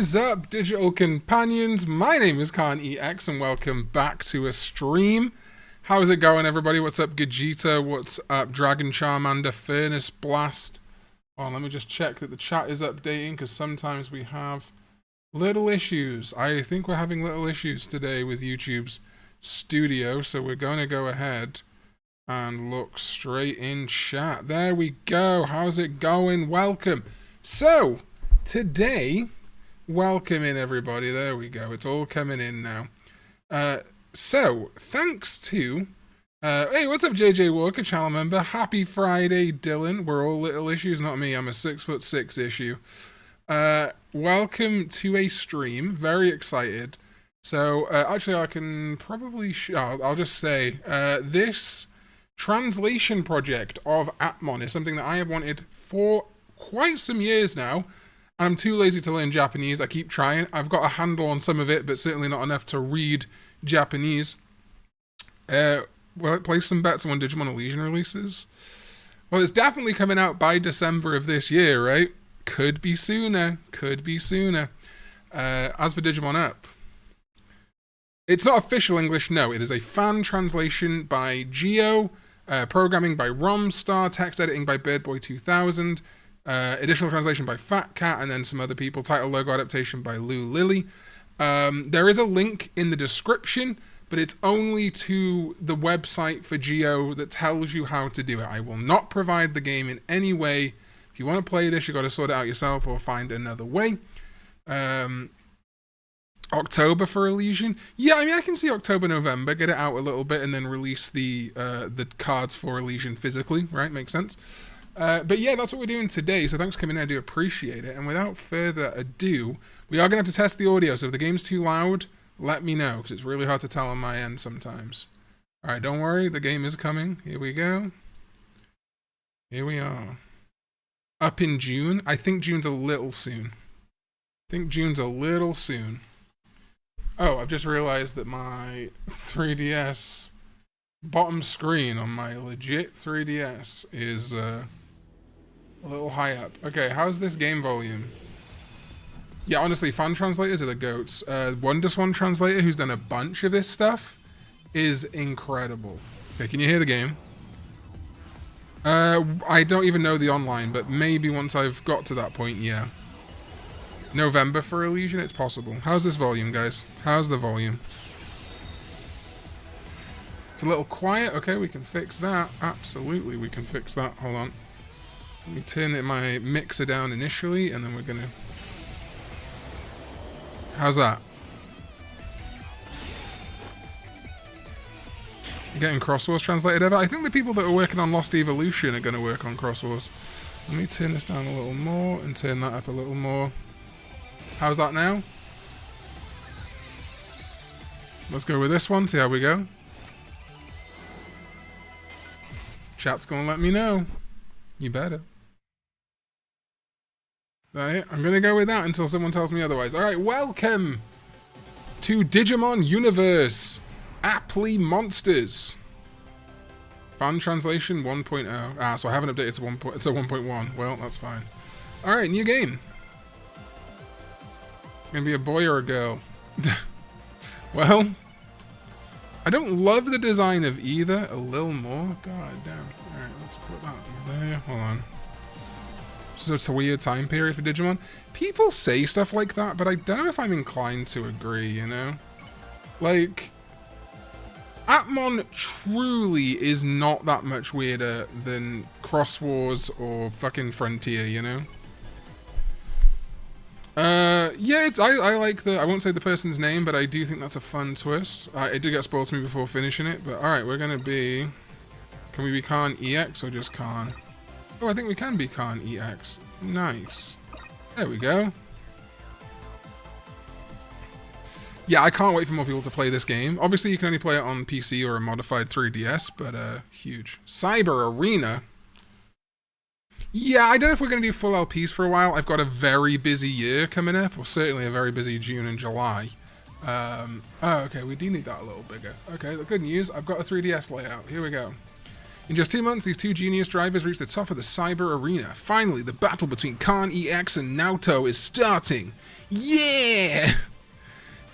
is up, digital companions? My name is Karn EX and welcome back to a stream. How's it going, everybody? What's up, Gogeta? What's up, Dragon Charmander, Furnace Blast? Oh, let me just check that the chat is updating because sometimes we have little issues. I think we're having little issues today with YouTube's studio, so we're going to go ahead and look straight in chat. There we go. How's it going? Welcome. So, today, welcome in everybody. There we go. It's all coming in now. So, thanks to... hey, what's up, JJ Walker, channel member? Happy Friday, Dylan. We're all little issues, not me. I'm a 6'6" issue. Welcome to a stream. Very excited. So, actually, I can probably... I'll just say, this translation project of Appmon is something that I have wanted for quite some years now. And I'm too lazy to learn Japanese. I keep trying. I've got a handle on some of it, but certainly not enough to read Japanese. Will it place some bets on when Digimon Elysian releases? Well, it's definitely coming out by December of this year, right? Could be sooner. Could be sooner. As for Digimon Up, it's not official English, no. It is a fan translation by Geo, programming by Romstar, text editing by Birdboy2000, additional translation by Fat Cat, and then some other people. Title logo adaptation by Lou Lilly. There is a link in the description, but it's only to the website for Geo that tells you how to do it. I will not provide the game in any way. If you want to play this, you got to sort it out yourself or find another way. October for Elysian. Yeah, I mean, I can see October, November, get it out a little bit, and then release the cards for Elysian physically, right? Makes sense. But yeah, that's what we're doing today, so thanks for coming in, I do appreciate it. And without further ado, we are going to have to test the audio, so if the game's too loud, let me know, because it's really hard to tell on my end sometimes. Alright, don't worry, the game is coming. Here we go. Here we are. Up in June. I think June's a little soon. Oh, I've just realized that my 3DS bottom screen on my legit 3DS is a little high up. Okay, how's this game volume? Yeah, honestly, fan translators are the goats. WonderSwan translator, who's done a bunch of this stuff, is incredible. Okay, can you hear the game? I don't even know the online, but maybe once I've got to that point, yeah. November for Elysian, it's possible. How's this volume, guys? How's the volume? It's a little quiet. Okay, we can fix that. Absolutely, we can fix that. Hold on. Let me turn my mixer down initially, and then we're gonna... How's that? You getting Cross Wars translated ever? I think the people that are working on Lost Evolution are going to work on Cross Wars. Let me turn this down a little more and turn that up a little more. How's that now? Let's go with this one, see how we go. Chat's gonna let me know. You better. Right, I'm gonna go with that until someone tells me otherwise. Alright, welcome to Digimon Universe. Aptly Monsters. Fan translation 1.0. Ah, so I haven't updated to 1. It's a 1.1. Well, that's fine. Alright, new game. Gonna be a boy or a girl? Well, I don't love the design of either. A little more. God damn. Alright, let's put that there. Hold on. So it's a weird time period for Digimon. People say stuff like that, but I don't know if I'm inclined to agree, you know? Like, Appmon truly is not that much weirder than Cross Wars or fucking Frontier, you know? Yeah, I like I won't say the person's name, but I do think that's a fun twist. It did get spoiled to me before finishing it, but alright, we're gonna be... Can we be Karn EX or just Karn? Oh, I think we can be Karn EX. Nice. There we go. Yeah, I can't wait for more people to play this game. Obviously, you can only play it on PC or a modified 3DS, but huge. Cyber Arena. Yeah, I don't know if we're going to do full LPs for a while. I've got a very busy year coming up, or certainly a very busy June and July. Oh, okay, we do need that a little bigger. Okay, the good news, I've got a 3DS layout. Here we go. In just 2 months, these two genius drivers reached the top of the cyber arena. Finally, the battle between Karn EX and Naoto is starting. Yeah!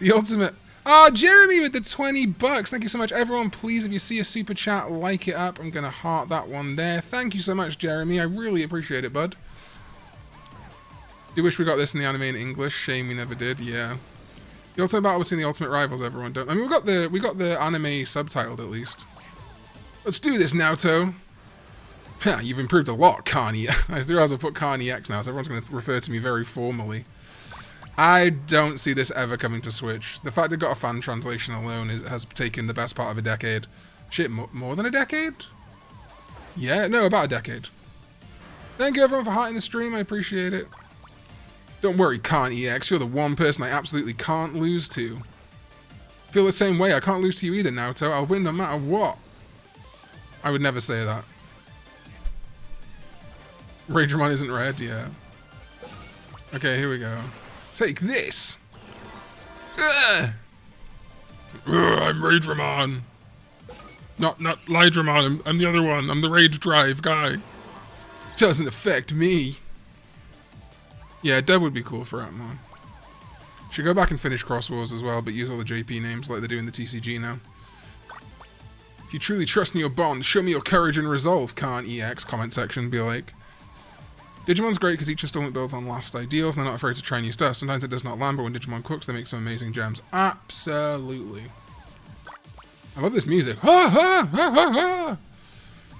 The ultimate... Oh, Jeremy with the 20 bucks. Thank you so much. Everyone, please, if you see a super chat, like it up. I'm going to heart that one there. Thank you so much, Jeremy. I really appreciate it, bud. Do wish we got this in the anime in English. Shame we never did, yeah. The ultimate battle between the ultimate rivals, everyone. I mean, we got the anime subtitled, at least. Let's do this, Naoto. You've improved a lot, Karn EX. I realize I've put Karn EX now, so everyone's going to refer to me very formally. I don't see this ever coming to Switch. The fact they've got a fan translation alone has taken the best part of a decade. Shit, more than a decade? Yeah, no, about a decade. Thank you everyone for hearting the stream, I appreciate it. Don't worry, Karn EX, you're the one person I absolutely can't lose to. Feel the same way, I can't lose to you either, Naoto. I'll win no matter what. I would never say that. Ragemon isn't red, yeah. Okay, here we go. Take this! Ugh! I'm Ragemon! Not Lydramon, I'm the other one. I'm the Rage Drive guy. Doesn't affect me. Yeah, Deb would be cool for Appmon. Should go back and finish Cross Wars as well, but use all the JP names like they do in the TCG now. If you truly trust in your bond, show me your courage and resolve, Karn EX, comment section, be like. Digimon's great because each installment builds on last ideals, and they're not afraid to try new stuff. Sometimes it does not land, but when Digimon cooks, they make some amazing gems. Absolutely. I love this music. Ha ha ha ha ha!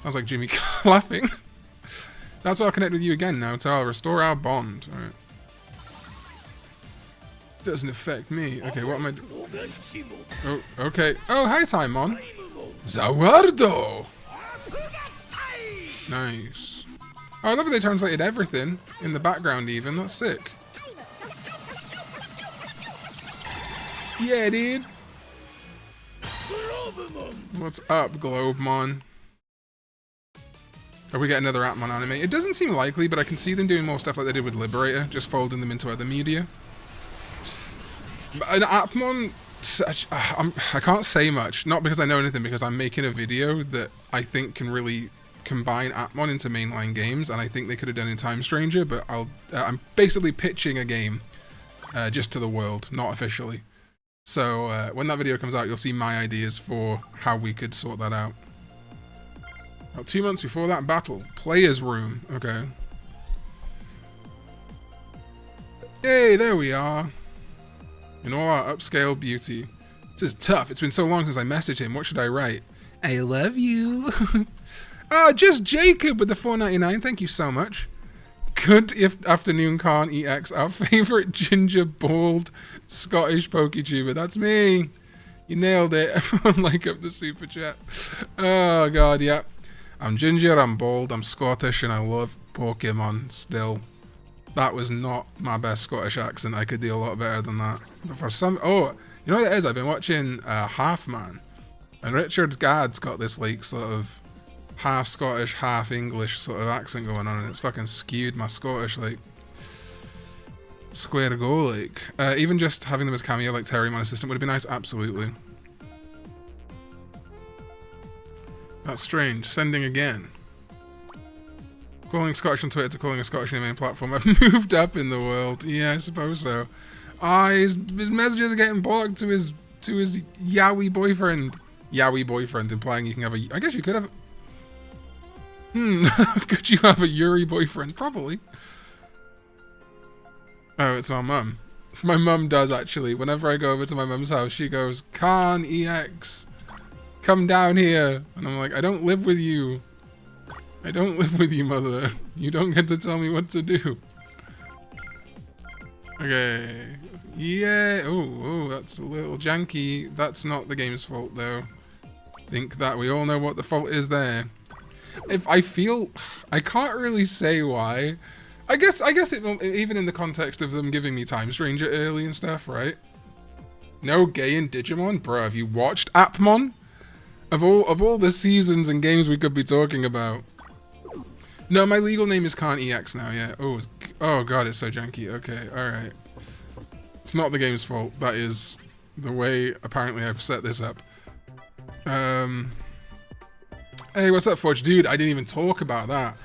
Sounds like Jimmy laughing. That's why I'll connect with you again now, so I'll restore our bond. Alright. Doesn't affect me. Okay, what am I Oh, okay. Oh, hi, Taimon. Zawardo! Nice. Oh, I love how they translated everything in the background even. That's sick. Yeah, dude. What's up, Globemon? Are we getting another Appmon anime? It doesn't seem likely, but I can see them doing more stuff like they did with Liberator, just folding them into other media. An Appmon, I can't say much, not because I know anything, because I'm making a video that I think can really combine Appmon into mainline games, and I think they could have done in Time Stranger, but I'm basically pitching a game just to the world, not officially. So when that video comes out, you'll see my ideas for how we could sort that out. About 2 months before that battle, Player's Room. Okay. Hey, there we are. In all our upscale beauty. This is tough. It's been so long since I messaged him. What should I write? I love you. Oh, just Jacob with the $4.99. Thank you so much. Good afternoon, Karn EX. Our favorite ginger bald Scottish PokeTuber. That's me. You nailed it. Everyone like up the super chat. Oh god, yeah. I'm ginger, I'm bald, I'm Scottish, and I love Pokemon still. That was not my best Scottish accent. I could do a lot better than that. But for some... Oh, you know what it is? I've been watching Half Man. And Richard Gadd's got this, like, sort of half Scottish, half English sort of accent going on. And it's fucking skewed my Scottish, like, square to go, like. Even just having them as cameo, like Terry, my assistant, would have been nice. Absolutely. That's strange. Sending again. Calling Scottish on Twitter to calling a Scottish in the main platform. I've moved up in the world. Yeah, I suppose so. Ah, his messages are getting blocked to his yaoi boyfriend. Yaoi boyfriend, implying you can have a... I guess you could have... Could you have a Yuri boyfriend? Probably. Oh, it's my mum. My mum does, actually. Whenever I go over to my mum's house, she goes, Karn EX, come down here. And I'm like, I don't live with you. I don't live with you, mother. You don't get to tell me what to do. Okay. Yeah. Oh, that's a little janky. That's not the game's fault, though. Think that we all know what the fault is there. If I feel... I can't really say why. I guess it, even in the context of them giving me Time Stranger early and stuff, right? No gay in Digimon? Bro, have you watched Appmon? Of all the seasons and games we could be talking about. No, my legal name is Karn EX now, yeah. Oh god, it's so janky. Okay, alright. It's not the game's fault. That is the way, apparently, I've set this up. Hey, what's up, Forge? Dude, I didn't even talk about that.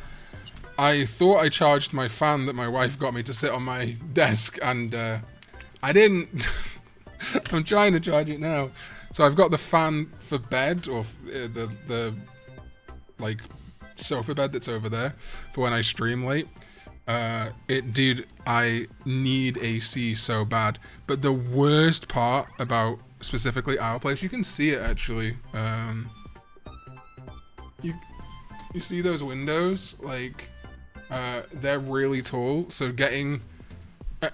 I thought I charged my fan that my wife got me to sit on my desk, and I didn't. I'm trying to charge it now. So I've got the fan for bed, or the like sofa bed that's over there for when I stream late. Dude, I need AC so bad. But the worst part about specifically our place, you can see it actually. You see those windows? Like, they're really tall, so getting...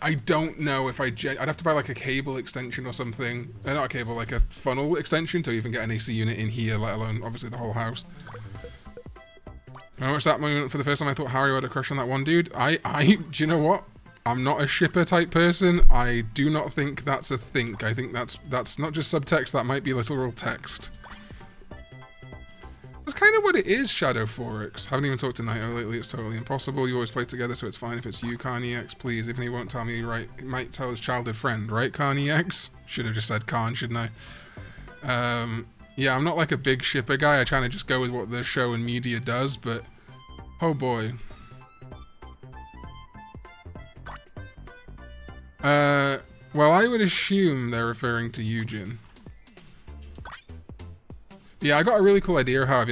I don't know if I'd have to buy like a cable extension or something. Not a cable, like a funnel extension to even get an AC unit in here, let alone obviously the whole house. When I watched that moment for the first time, I thought Harry had a crush on that one dude. Do you know what? I'm not a shipper type person. I do not think that's a think. I think that's not just subtext, that might be literal text. That's kind of what it is, Shadow Forex. Haven't even talked to Naito lately, it's totally impossible. You always play together, so it's fine if it's you, Karn EX, please. Even if he won't tell me, right, he might tell his childhood friend, right, Karn EX? Should have just said Karn, shouldn't I? Yeah, I'm not like a big shipper guy. I try to just go with what the show and media does, but oh boy. Well, I would assume they're referring to Eugen. Yeah, I got a really cool idea of how I'd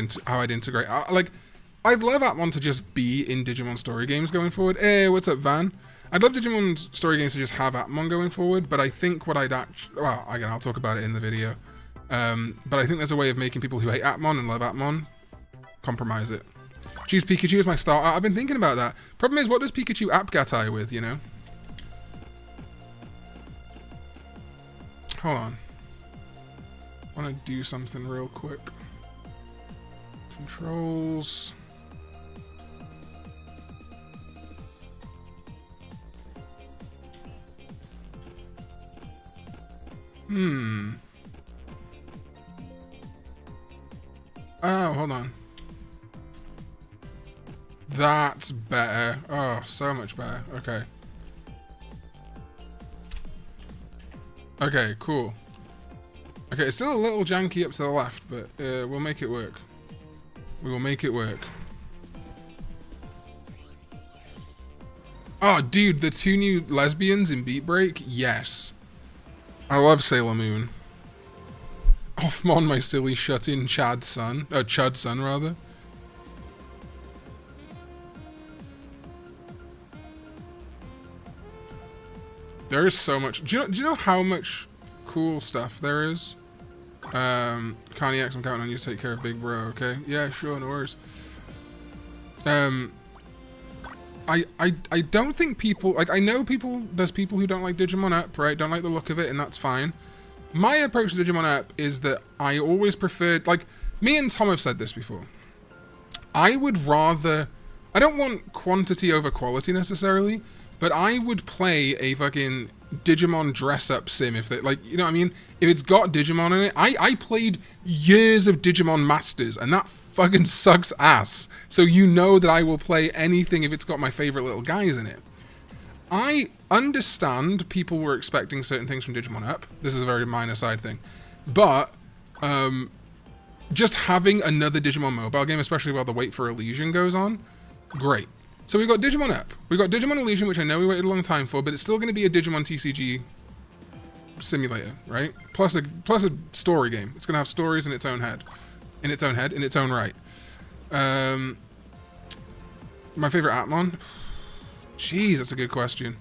integrate. I'd love Appmon to just be in Digimon story games going forward. Hey, what's up, Van? I'd love Digimon story games to just have Appmon going forward, but I think what I'd actually... Well, again, I'll talk about it in the video. But I think there's a way of making people who hate Appmon and love Appmon compromise it. Geez, Pikachu is my starter. I've been thinking about that. Problem is, what does Pikachu Appgatai with, you know? Hold on. I want to do something real quick. Controls. Oh, hold on. That's better. Oh, so much better. Okay. Okay, cool. Okay, it's still a little janky up to the left, but we'll make it work. We will make it work. Oh, dude, the 2 new lesbians in Beat Break? Yes. I love Sailor Moon. Offmon, my silly shut-in Chud's son, rather. There is so much. Do you know how much cool stuff there is? Karn EX, I'm counting on you to take care of Big Bro, okay? Yeah, sure, no worries. I don't think people, like, I know there's people who don't like Digimon Up, right? Don't like the look of it, and that's fine. My approach to Digimon Up is that I always preferred, like, me and Tom have said this before. I would rather, I don't want quantity over quality necessarily, but I would play a fucking Digimon dress-up sim if they, like, you know what I mean? If it's got Digimon in it, I played years of Digimon Masters, and that fucking sucks ass. So you know that I will play anything if it's got my favorite little guys in it. I understand people were expecting certain things from Digimon Up. This is a very minor side thing. But, just having another Digimon mobile game, especially while the wait for Elysian goes on, great. So we got Digimon Up. We got Digimon Elysian, which I know we waited a long time for, but it's still going to be a Digimon TCG simulator, right? Plus a story game. It's going to have stories in its own head. In its own right. My favorite Appmon? Jeez, that's a good question.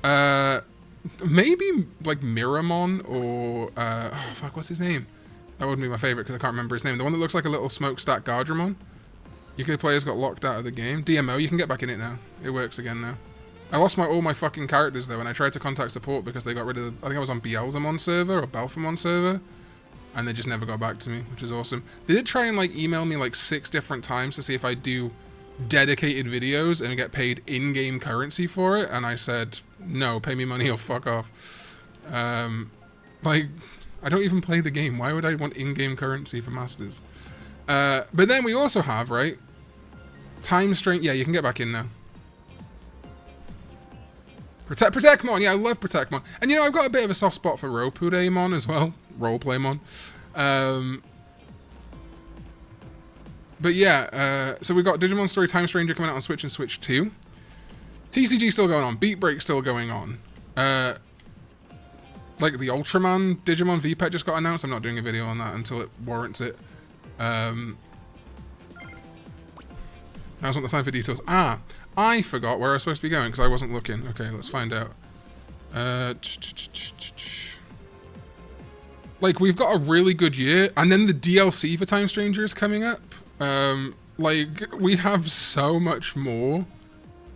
Maybe like Miramon or oh fuck, what's his name? That wouldn't be my favorite because I can't remember his name. The one that looks like a little smokestack Gardramon. UK players got locked out of the game. DMO, you can get back in it now. It works again now. I lost all my fucking characters though, and I tried to contact support because they got rid of I think I was on Beelzemon server or Belphamon server, and they just never got back to me, which is awesome. They did try and like email me like 6 different times to see if I do dedicated videos and get paid in-game currency for it, and I said no, pay me money or fuck off. Like, I don't even play the game. Why would I want in-game currency for Masters? But then we also have, right, time strain. Yeah, you can get back in now. Protectmon. Yeah, I love Protectmon. And you know, I've got a bit of a soft spot for Ropudeimon as well. Roleplaymon. But yeah, so we got Digimon Story Time Stranger coming out on Switch and Switch 2. TCG still going on. Beat Break still going on. Like the Ultraman Digimon VPET just got announced. I'm not doing a video on that until it warrants it. Now's not the time for details. Ah, I forgot where I was supposed to be going because I wasn't looking. Okay, let's find out. Like, we've got a really good year, and then the DLC for Time Stranger is coming up. Like, we have so much more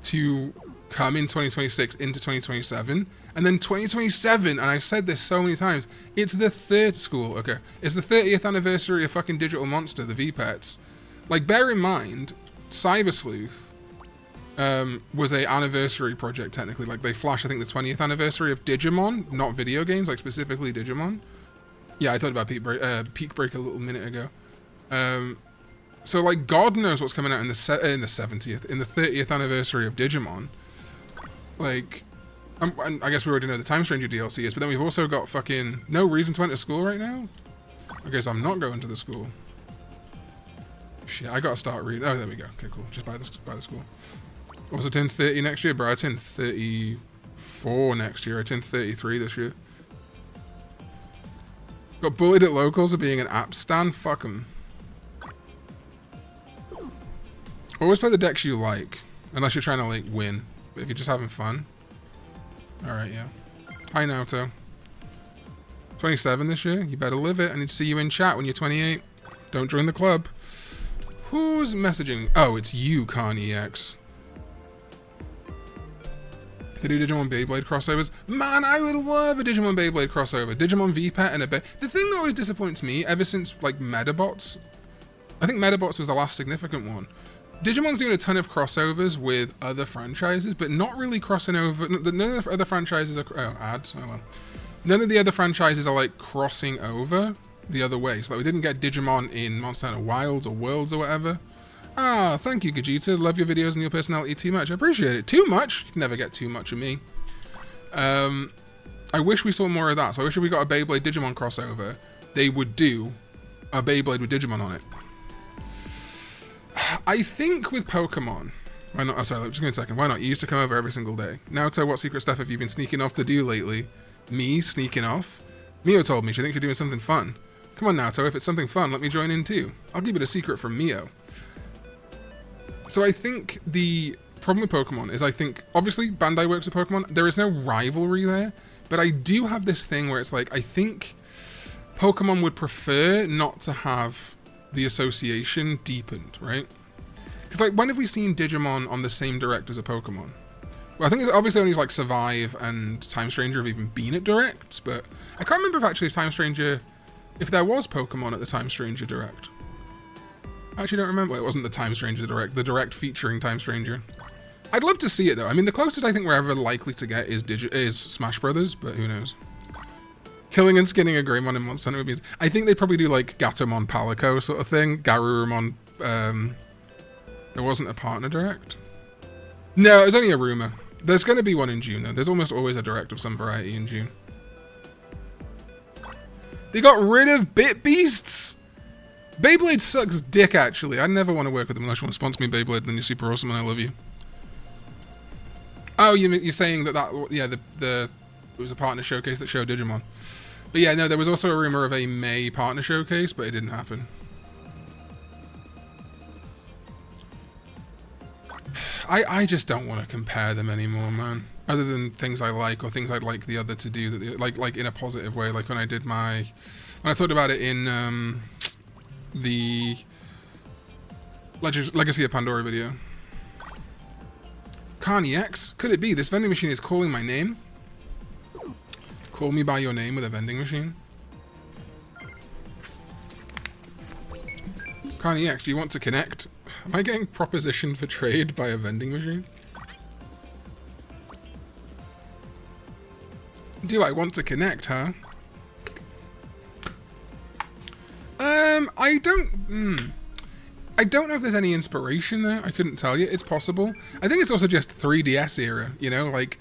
to come in 2026 into 2027. And then 2027, and I've said this so many times, it's the third school, okay. It's the 30th anniversary of fucking Digital Monster, the VPETs. Like, bear in mind, Cyber Sleuth was a anniversary project, technically. Like, they flashed, I think, the 20th anniversary of Digimon, not video games, like, specifically Digimon. Yeah, I talked about Peak Break a little minute ago. So, like, God knows what's coming out in the 30th anniversary of Digimon. Like... and I guess we already know the Time Stranger DLC is, but then we've also got fucking no reason to enter school right now. Okay, so I'm not going to the school. Shit, I gotta start reading. Oh, there we go. Okay, cool. Just buy the school. Also turn 30 next year, bro. I turn 34 next year. I turn 33 this year. Got bullied at locals for being an app stan. Fuck 'em. Always play the decks you like, unless you're trying to like win. But if you're just having fun. Alright, yeah. Hi, Naoto. 27 this year? You better live it. I need to see you in chat when you're 28. Don't join the club. Who's messaging? Oh, it's you, Karn EX. To do Digimon Beyblade crossovers? Man, I would love a Digimon Beyblade crossover. Digimon VPET and a Bay. The thing that always disappoints me, ever since, like, Medabots, I think Medabots was the last significant one. Digimon's doing a ton of crossovers with other franchises, but not really crossing over. None of the other franchises are... Oh, ads. Oh, well. None of the other franchises are, like, crossing over the other way. So, like, we didn't get Digimon in Monster Hunter Wilds or Worlds or whatever. Ah, thank you, Gogeta. Love your videos and your personality too much. I appreciate it. Too much? You can never get too much of me. I wish we saw more of that. So I wish if we got a Beyblade Digimon crossover, they would do a Beyblade with Digimon on it. I think with Pokemon... Why not? Oh, sorry, just give me a second. Why not? You used to come over every single day. Naoto, what secret stuff have you been sneaking off to do lately? Me sneaking off? Mio told me she thinks you're doing something fun. Come on, Naoto, if it's something fun, let me join in too. I'll keep it a secret from Mio. So I think the problem with Pokemon is obviously Bandai works with Pokemon. There is no rivalry there, but I do have this thing where it's like, I think Pokemon would prefer not to have the association deepened, right? Because like, when have we seen Digimon on the same direct as a Pokemon? Well, I think it's obviously only like Survive and Time Stranger have even been at directs, but I can't remember if there was Pokemon at the Time Stranger direct. I actually don't remember. It wasn't the Time Stranger direct, the direct featuring Time Stranger. I'd love to see it though. I mean, the closest I think we're ever likely to get is Smash Brothers, but who knows? Killing and skinning a Greymon in Monster Hunter would be... I think they'd probably do like Gatomon Palico sort of thing. Garurumon... there wasn't a partner direct? No, it was only a rumor. There's going to be one in June though. There's almost always a direct of some variety in June. They got rid of Bit Beasts? Beyblade sucks dick, actually. I never want to work with them unless you want to sponsor me Beyblade, then you're super awesome and I love you. Oh, you're saying that yeah, it was a partner showcase that showed Digimon. But yeah, no, there was also a rumor of a May partner showcase, but it didn't happen. I just don't want to compare them anymore, man. Other than things I like or things I'd like the other to do, that like in a positive way. Like when I did when I talked about it in the Legacy of Pandora video. Karn EX? Could it be? This vending machine is calling my name? Call me by your name with a vending machine? Karn EX, do you want to connect? Am I getting propositioned for trade by a vending machine? Do I want to connect, huh? I don't know if there's any inspiration there. I couldn't tell you. It's possible. I think it's also just 3DS era, you know? Like,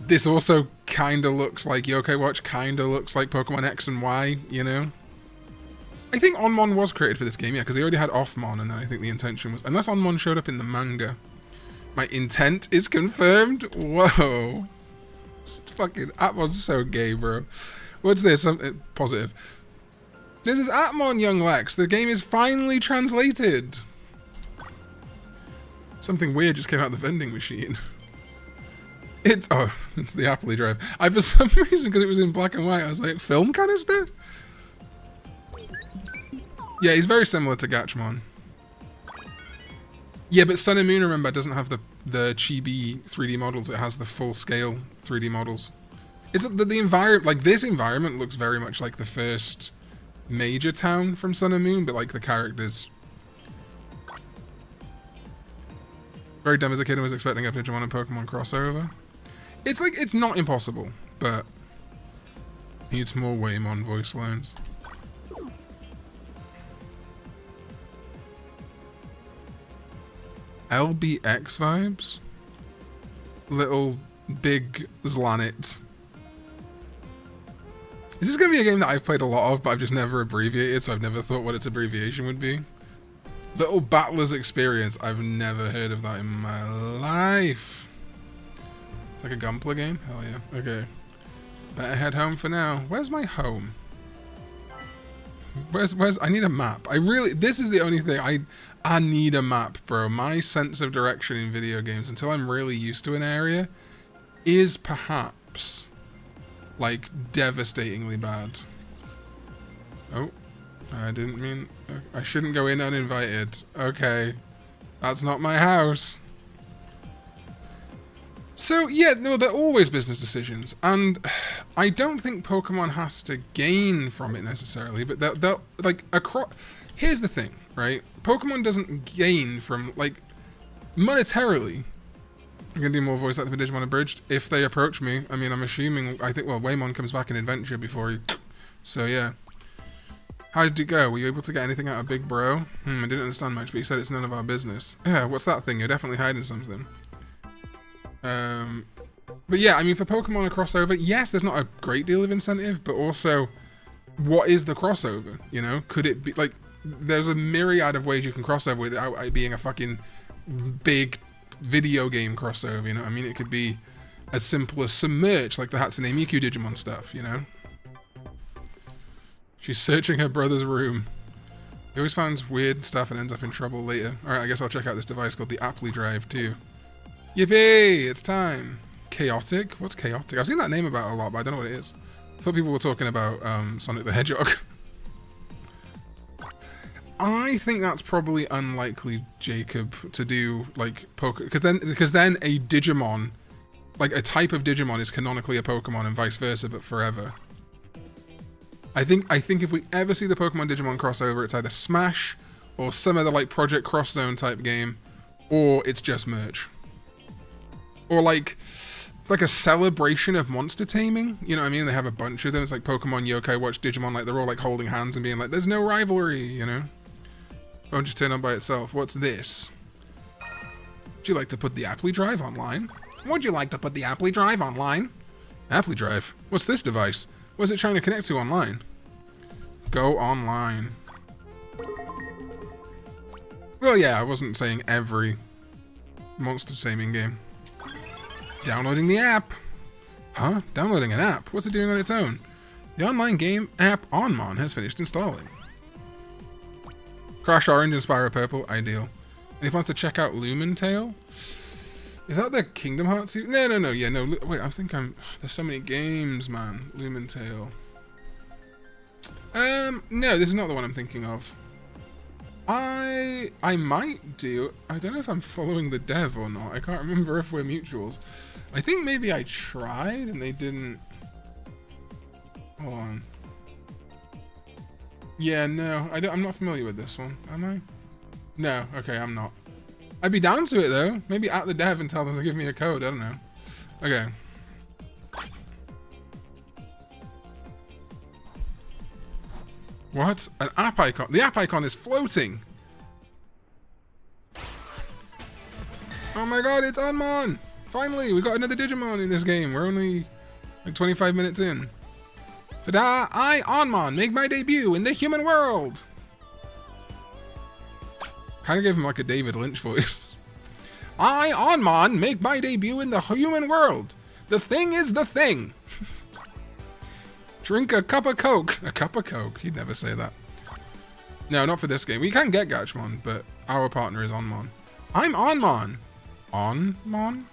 this also kind of looks like Yokai Watch, kind of looks like Pokemon X and Y, you know? I think Onmon was created for this game, yeah, because they already had Offmon, and then I think the intention was... Unless Onmon showed up in the manga. My intent is confirmed? Whoa. It's fucking... Appmon's so gay, bro. What's this? Something positive. This is Appmon, young Lex. The game is finally translated. Something weird just came out of the vending machine. It's the Abergele Drive. For some reason, because it was in black and white, I was like, film canister? Yeah, he's very similar to Gatchmon. Yeah, but Sun and Moon, remember, doesn't have the chibi 3D models. It has the full-scale 3D models. It's the environment, like, this environment looks very much like the first major town from Sun and Moon, but like the characters. Very dumb as a kid and was expecting a Digimon and Pokemon crossover. It's like, it's not impossible, but needs more Waymon voice lines. LBX vibes? Little big Zlanit. This is going to be a game that I've played a lot of, but I've just never abbreviated, so I've never thought what its abbreviation would be. Little Battler's Experience. I've never heard of that in my life. It's like a Gunpla game? Hell yeah. Okay. Better head home for now. Where's my home? Where's I need a map. This is the only thing I need a map, bro. My sense of direction in video games, until I'm really used to an area, is perhaps like devastatingly bad. Oh, I didn't mean, I shouldn't go in uninvited. Okay, that's not my house. So yeah, no, they're always business decisions, and I don't think Pokemon has to gain from it necessarily, but they'll like across. Here's the thing, right? Pokemon doesn't gain from, like, monetarily. I'm gonna do more voice acting for Digimon Abridged if they approach me. I mean, I'm assuming, I think, well, Waymon comes back in Adventure before he, so yeah. How did it go? Were you able to get anything out of Big Bro? I didn't understand much, but you said it's none of our business. Yeah, what's that thing? You're definitely hiding something. But yeah, I mean, for Pokemon a crossover, yes, there's not a great deal of incentive, but also, what is the crossover? You know, could it be like, there's a myriad of ways you can crossover without it being a fucking big video game crossover, you know? I mean, it could be as simple as some merch, like the Hatsune Miku Digimon stuff, you know? She's searching her brother's room. He always finds weird stuff and ends up in trouble later. Alright, I guess I'll check out this device called the Abergele Drive too. Yippee! It's time! Chaotic? What's chaotic? I've seen that name about a lot, but I don't know what it is. I thought people were talking about Sonic the Hedgehog. I think that's probably unlikely, Jacob, to do like because then a Digimon, like a type of Digimon, is canonically a Pokemon and vice versa, but forever. I think if we ever see the Pokemon Digimon crossover, it's either Smash or some other like Project Cross Zone type game, or it's just merch, or like a celebration of monster taming. You know what I mean? They have a bunch of them. It's like Pokemon, Yokai Watch, Digimon, like they're all like holding hands and being like, "There's no rivalry," you know. Won't just turn on by itself. What's this? Would you like to put the Abergele Drive online? Would you like to put the Abergele Drive online? Abergele Drive? What's this device? What's it trying to connect to online? Go online. Well, yeah, I wasn't saying every monster taming game. Downloading the app. Huh? Downloading an app? What's it doing on its own? The online game app Onmon has finished installing. Crash Orange and Spyro Purple, ideal. And if you want to check out Lumen Tail, is that the Kingdom Hearts? No, yeah, no. Wait, I think there's so many games, man. Lumen Tail. No, this is not the one I'm thinking of. I might do. I don't know if I'm following the dev or not. I can't remember if we're mutuals. I think maybe I tried and they didn't. Hold on. Yeah, no, I'm not familiar with this one, am I? No, okay, I'm not. I'd be down to it though. Maybe at the dev and tell them to give me a code, I don't know. Okay. What? An app icon? The app icon is floating! Oh my god, it's Onmon! Finally, we got another Digimon in this game. We're only like 25 minutes in. Ta-da! I, Appmon, make my debut in the human world! Kind of gave him like a David Lynch voice. I, Appmon, make my debut in the human world. The thing is the thing. Drink a cup of Coke. A cup of Coke. He'd never say that. No, not for this game. We can get Gachmon, but our partner is Appmon. I'm Appmon. Appmon?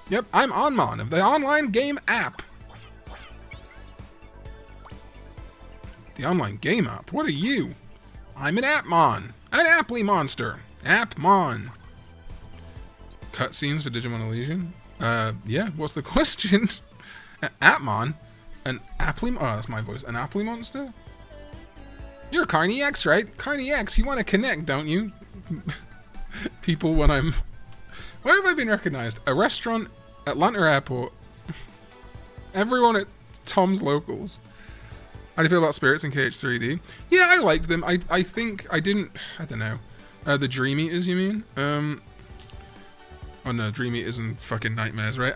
Yep, I'm Appmon of the online game app. The online game app? What are you? I'm an Appmon. An Apply monster. Appmon. Cutscenes for Digimon Elysian? Yeah, what's the question? Appmon? An Apply... Oh, that's my voice. An Apply monster? You're Karn EX, right? Karn EX, you want to connect, don't you? People, when I'm... Where have I been recognized? A restaurant, Atlanta Airport. Everyone at Tom's Locals. How do you feel about Spirits in KH3D? Yeah, I liked them. I think I didn't... I don't know. The Dream Eaters, you mean? Oh no, Dream Eaters and fucking Nightmares, right?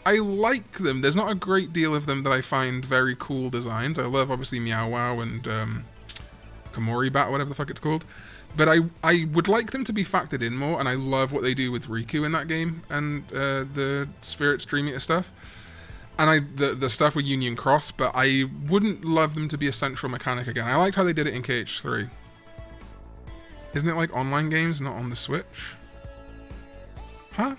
I like them. There's not a great deal of them that I find very cool designs. I love, obviously, Meow Wow and Komori Bat, whatever the fuck it's called. But I would like them to be factored in more, and I love what they do with Riku in that game and the Spirits Dream Eater stuff. And the stuff with Union Cross, but I wouldn't love them to be a central mechanic again. I liked how they did it in KH3. Isn't it like online games, not on the Switch? Huh?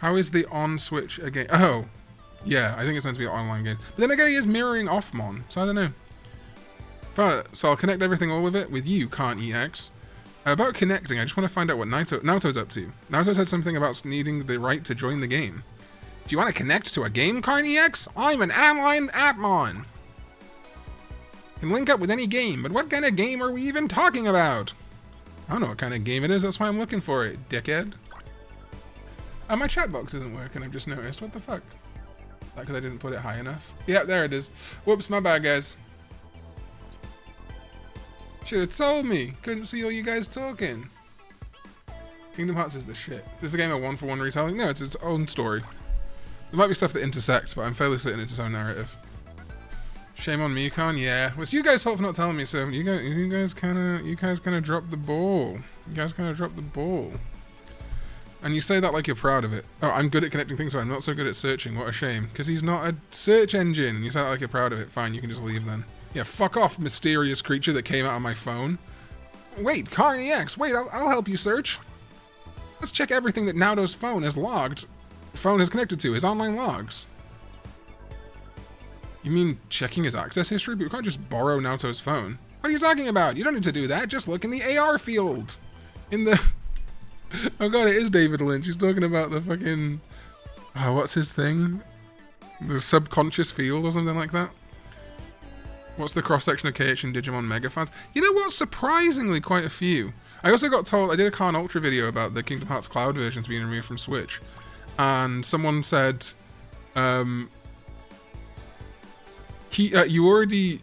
How is the on Switch again? Oh, yeah, I think it's meant to be an online game. But then again, he is mirroring Appmon, so I don't know. But, so I'll connect everything, all of it, with you, Karn EX. About connecting, I just want to find out what Naoto's up to. Naoto said something about needing the right to join the game. Do you want to connect to a game, Karn EX? I'm an online Appmon. Can link up with any game, but what kind of game are we even talking about? I don't know what kind of game it is, that's why I'm looking for it, dickhead. Oh, my chat box isn't working, I've just noticed. What the fuck? Is that because I didn't put it high enough? Yeah, there it is. Whoops, my bad, guys. Should have told me. Couldn't see all you guys talking. Kingdom Hearts is the shit. Is this a game of one-for-one retelling? No, it's its own story. There might be stuff that intersects, but I'm fairly certain it's its own narrative. Shame on me, Karn. Yeah, well, it's you guys' fault for not telling me. So you guys kind of dropped the ball. You guys kind of dropped the ball. And you say that like you're proud of it. Oh, I'm good at connecting things, but I'm not so good at searching. What a shame. Because he's not a search engine. And you say that like you're proud of it. Fine, you can just leave then. Yeah, fuck off, mysterious creature that came out of my phone. Wait, Karn EX. Wait, I'll help you search. Let's check everything that Naoto's phone has logged. Phone is connected to his online logs. You mean checking his access history? But we can't just borrow Naoto's phone. What are you talking about? You don't need to do that. Just look in the AR field. In the... Oh god, it is David Lynch. He's talking about the fucking... Oh, what's his thing? The subconscious field or something like that? What's the cross-section of KH and Digimon Mega fans? You know what? Surprisingly, quite a few. I also got told... I did a Karn Ultra video about the Kingdom Hearts Cloud versions being removed from Switch. And someone said... you already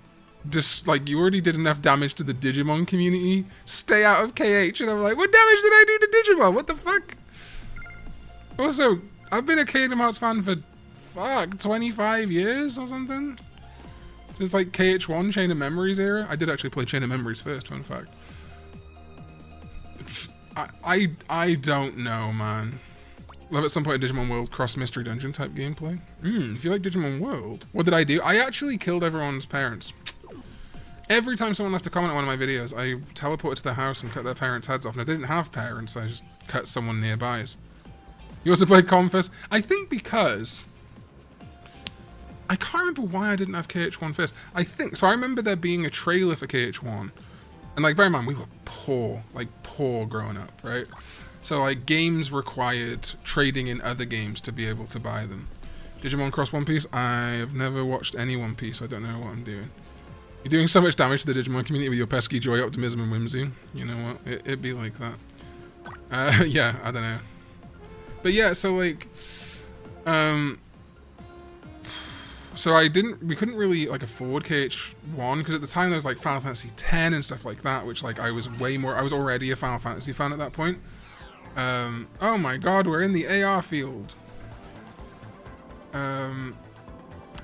did enough damage to the Digimon community. Stay out of KH. And I'm like, what damage did I do to Digimon? What the fuck? Also, I've been a Kingdom Hearts fan for 25 years or something. It's like KH1 Chain of Memories era. I did actually play Chain of Memories first, fun fact. I don't know, man. Love at some point in Digimon World cross mystery dungeon type gameplay. If you like Digimon World, what did I do? I actually killed everyone's parents. Every time someone left a comment on one of my videos, I teleported to their house and cut their parents' heads off. And I didn't have parents, I just cut someone nearby's. You also played Confess? I think because... I can't remember why I didn't have KH1 first. I think... So I remember there being a trailer for KH1. And like, bear in mind, we were poor. Like, poor growing up, right? So like, games required trading in other games to be able to buy them. Digimon Cross One Piece? I've never watched any One Piece. I don't know what I'm doing. You're doing so much damage to the Digimon community with your pesky joy, optimism, and whimsy. You know what? It'd be like that. Yeah, I don't know. But yeah, so like... So we couldn't really like afford KH1 because at the time there was like Final Fantasy X and stuff like that, which like I was already a Final Fantasy fan at that point. Oh my god, we're in the AR field.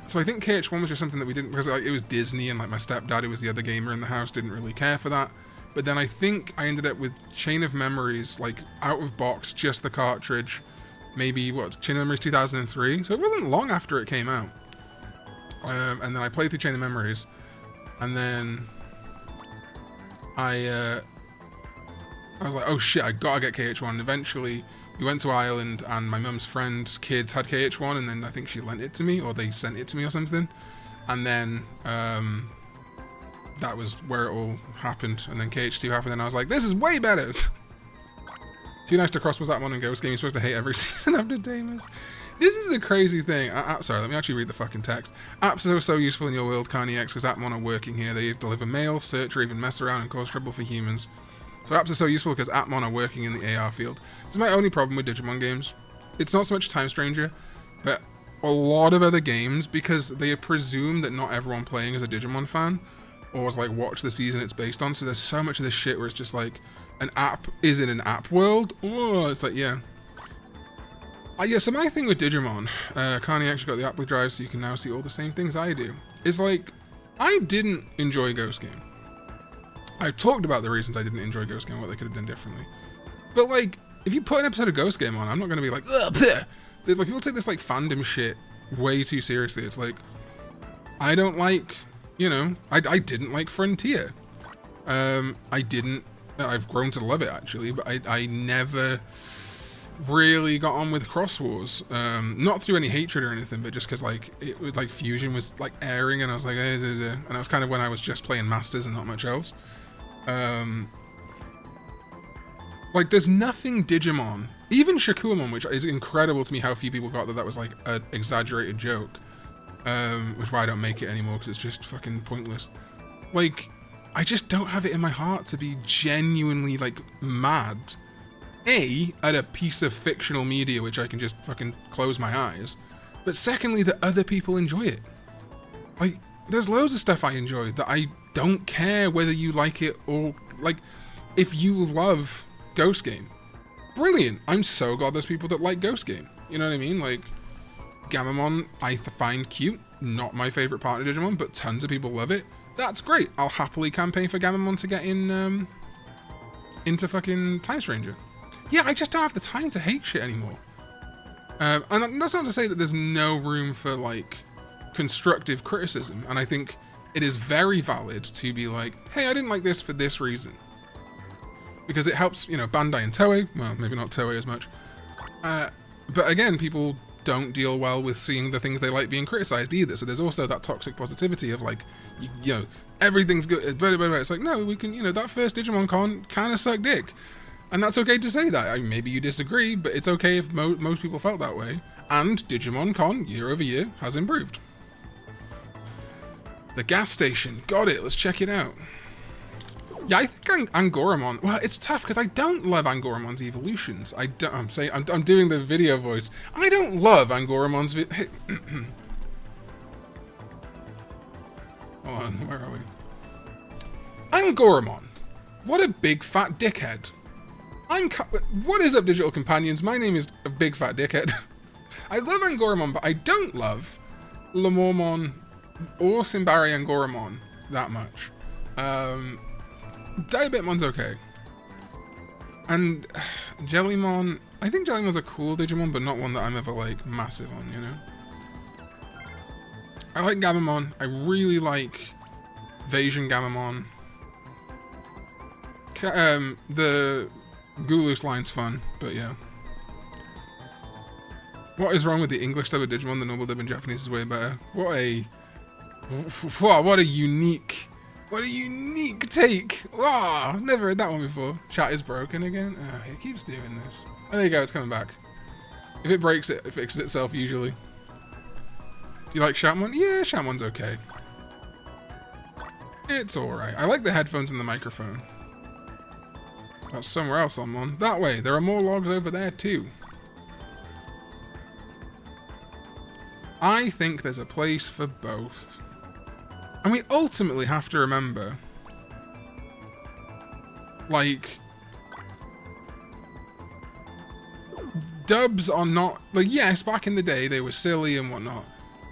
So I think KH1 was just something that we didn't, because like, it was Disney and like my stepdad, who was the other gamer in the house, didn't really care for that. But then I think I ended up with Chain of Memories, like out of box, just the cartridge. Maybe, what, Chain of Memories 2003? So it wasn't long after it came out. And then I played through Chain of Memories. And then I was like, oh shit, I gotta get KH1. And eventually, we went to Ireland, and my mum's friend's kids had KH1, and then I think she lent it to me, or they sent it to me or something. And then that was where it all happened. And then KH2 happened, and I was like, this is way better! Too nice to cross was Appmon and Ghost Game. You're supposed to hate every season after Damas. This is the crazy thing. Sorry, let me actually read the fucking text. Apps are so useful in your world, Karn EX, because Appmon are working here. They deliver mail, search, or even mess around and cause trouble for humans. So apps are so useful because Appmon are working in the AR field. This is my only problem with Digimon games. It's not so much Time Stranger, but a lot of other games, because they presume that not everyone playing is a Digimon fan, or has like watched the season it's based on. So there's so much of this shit where it's just like, an app is in an app world. Oh, it's like, yeah. Yeah, so my thing with Digimon, Karn EX got the Apply drive, so you can now see all the same things I do, is like, I didn't enjoy Ghost Game. I talked about the reasons I didn't enjoy Ghost Game, what they could have done differently. But like, if you put an episode of Ghost Game on, I'm not going to be like, ugh, bleh. There's like, people take this like fandom shit way too seriously. It's like, I don't like, you know, I didn't like Frontier. I've grown to love it actually, but I never really got on with Cross Wars. Not through any hatred or anything, but just because like, it was like Fusion was like airing, and I was like, and that was kind of when I was just playing Masters and not much else. Like, there's nothing Digimon, even Shakuamon, which is incredible to me how few people got that was like an exaggerated joke, which is why I don't make it anymore, because it's just fucking pointless. Like, I just don't have it in my heart to be genuinely like mad, at a piece of fictional media which I can just fucking close my eyes, but secondly, that other people enjoy it. Like, there's loads of stuff I enjoy that I don't care whether you like it or, like, if you love Ghost Game, brilliant. I'm so glad there's people that like Ghost Game. You know what I mean? Like, Gamamon I find cute, not my favourite partner Digimon, but tons of people love it. That's great. I'll happily campaign for Gamamon to get in, into fucking Time Stranger. Yeah, I just don't have the time to hate shit anymore. And that's not to say that there's no room for, like, constructive criticism, and I think it is very valid to be like, hey, I didn't like this for this reason. Because it helps, you know, Bandai and Toei, well, maybe not Toei as much. But again, people don't deal well with seeing the things they like being criticized either, so there's also that toxic positivity of like, you know, everything's good, blah, blah, blah. It's like, no, we can, you know, that first Digimon Con kind of sucked dick. And that's okay to say that. I mean, maybe you disagree, but it's okay if most people felt that way. And Digimon Con, year over year, has improved. The gas station. Got it. Let's check it out. Yeah, I think Angoramon... Well, it's tough because I don't love Angoramon's evolutions. I'm doing the video voice. I don't love Angoramon's... Hey. Hold on, where are we? Angoramon. What a big fat dickhead. What is up, digital companions? My name is a big fat dickhead. I love Angoramon, but I don't love Lamormon or Simbari Angoramon that much. Diabitmon's okay. And Jellymon, I think Jellymon's a cool Digimon, but not one that I'm ever like massive on, you know? I like Gamamon. I really like Vasion Gamamon. The Goulous line's fun, but yeah. What is wrong with the English dub of Digimon? The normal dub in Japanese is way better. What a unique take. Wow, never heard that one before. Chat is broken again. Oh, it keeps doing this. Oh, there you go, it's coming back. If it breaks, it fixes itself usually. Do you like Shatmon? Yeah, Shatmon's okay. It's alright. I like the headphones and the microphone. That's somewhere else I'm on. That way, there are more logs over there too. I think there's a place for both. And we ultimately have to remember, like, dubs are not, like, yes, back in the day they were silly and whatnot.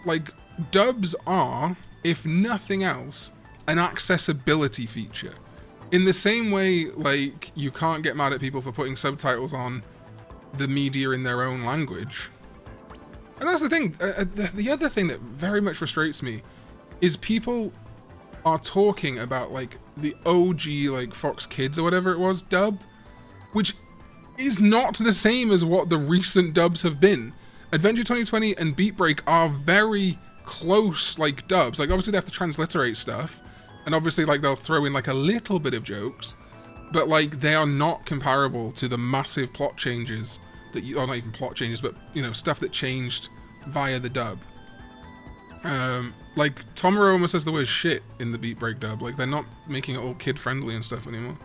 Like, dubs are, if nothing else, an accessibility feature. In the same way, like, you can't get mad at people for putting subtitles on the media in their own language. And that's the thing. The other thing that very much frustrates me is people are talking about, like, the OG, like, Fox Kids or whatever it was dub, which is not the same as what the recent dubs have been. Adventure 2020 and Beat Break are very close, like, dubs. Like, obviously they have to transliterate stuff, and obviously, like, they'll throw in, like, a little bit of jokes, but, like, they are not comparable to the massive plot changes that you, or not even plot changes, but, you know, stuff that changed via the dub. Like, Tomoro almost says the word shit in the Beat Break dub. Like, they're not making it all kid-friendly and stuff anymore.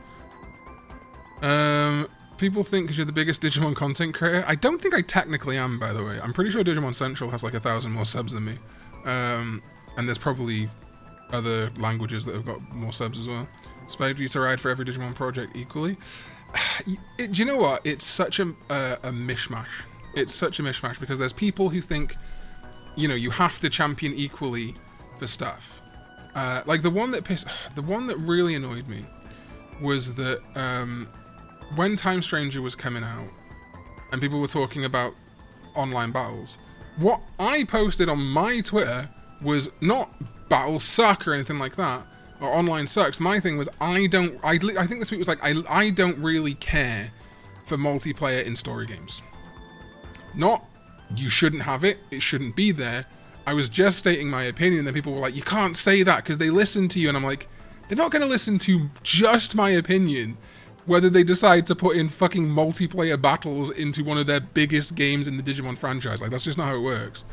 People think because you're the biggest Digimon content creator. I don't think I technically am, by the way. I'm pretty sure Digimon Central has like 1,000 more subs than me. And there's probably other languages that have got more subs as well. Expect you to ride for every Digimon project equally. Do you know what? It's such a mishmash. It's such a mishmash because there's people who think, you know, you have to champion equally for stuff. Like the one that really annoyed me was that when Time Stranger was coming out and people were talking about online battles, what I posted on my Twitter was not battles suck or anything like that, or online sucks. My thing was I think the tweet was like, I don't really care for multiplayer in story games. Not you shouldn't have it, it shouldn't be there. I was just stating my opinion, and then people were like, you can't say that because they listen to you, and I'm like, they're not going to listen to just my opinion, whether they decide to put in fucking multiplayer battles into one of their biggest games in the Digimon franchise. Like, that's just not how it works.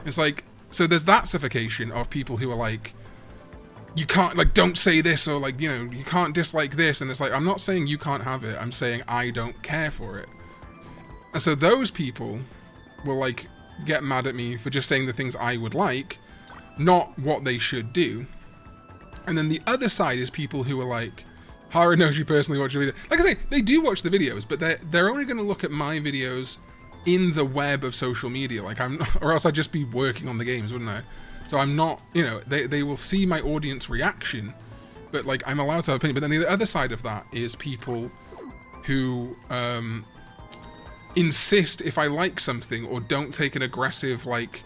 It's like, so there's that suffocation of people who are like, you can't, like, don't say this, or like, you know, you can't dislike this, and it's like, I'm not saying you can't have it, I'm saying I don't care for it. And so those people will, like, get mad at me for just saying the things I would like, not what they should do. And then the other side is people who are like, Hara knows you personally watch the video. Like I say, they do watch the videos, but they're only going to look at my videos in the web of social media. Like or else I'd just be working on the games, wouldn't I? So I'm not, you know, they will see my audience reaction, but like I'm allowed to have opinion. But then the other side of that is people who insist if I like something or don't take an aggressive, like,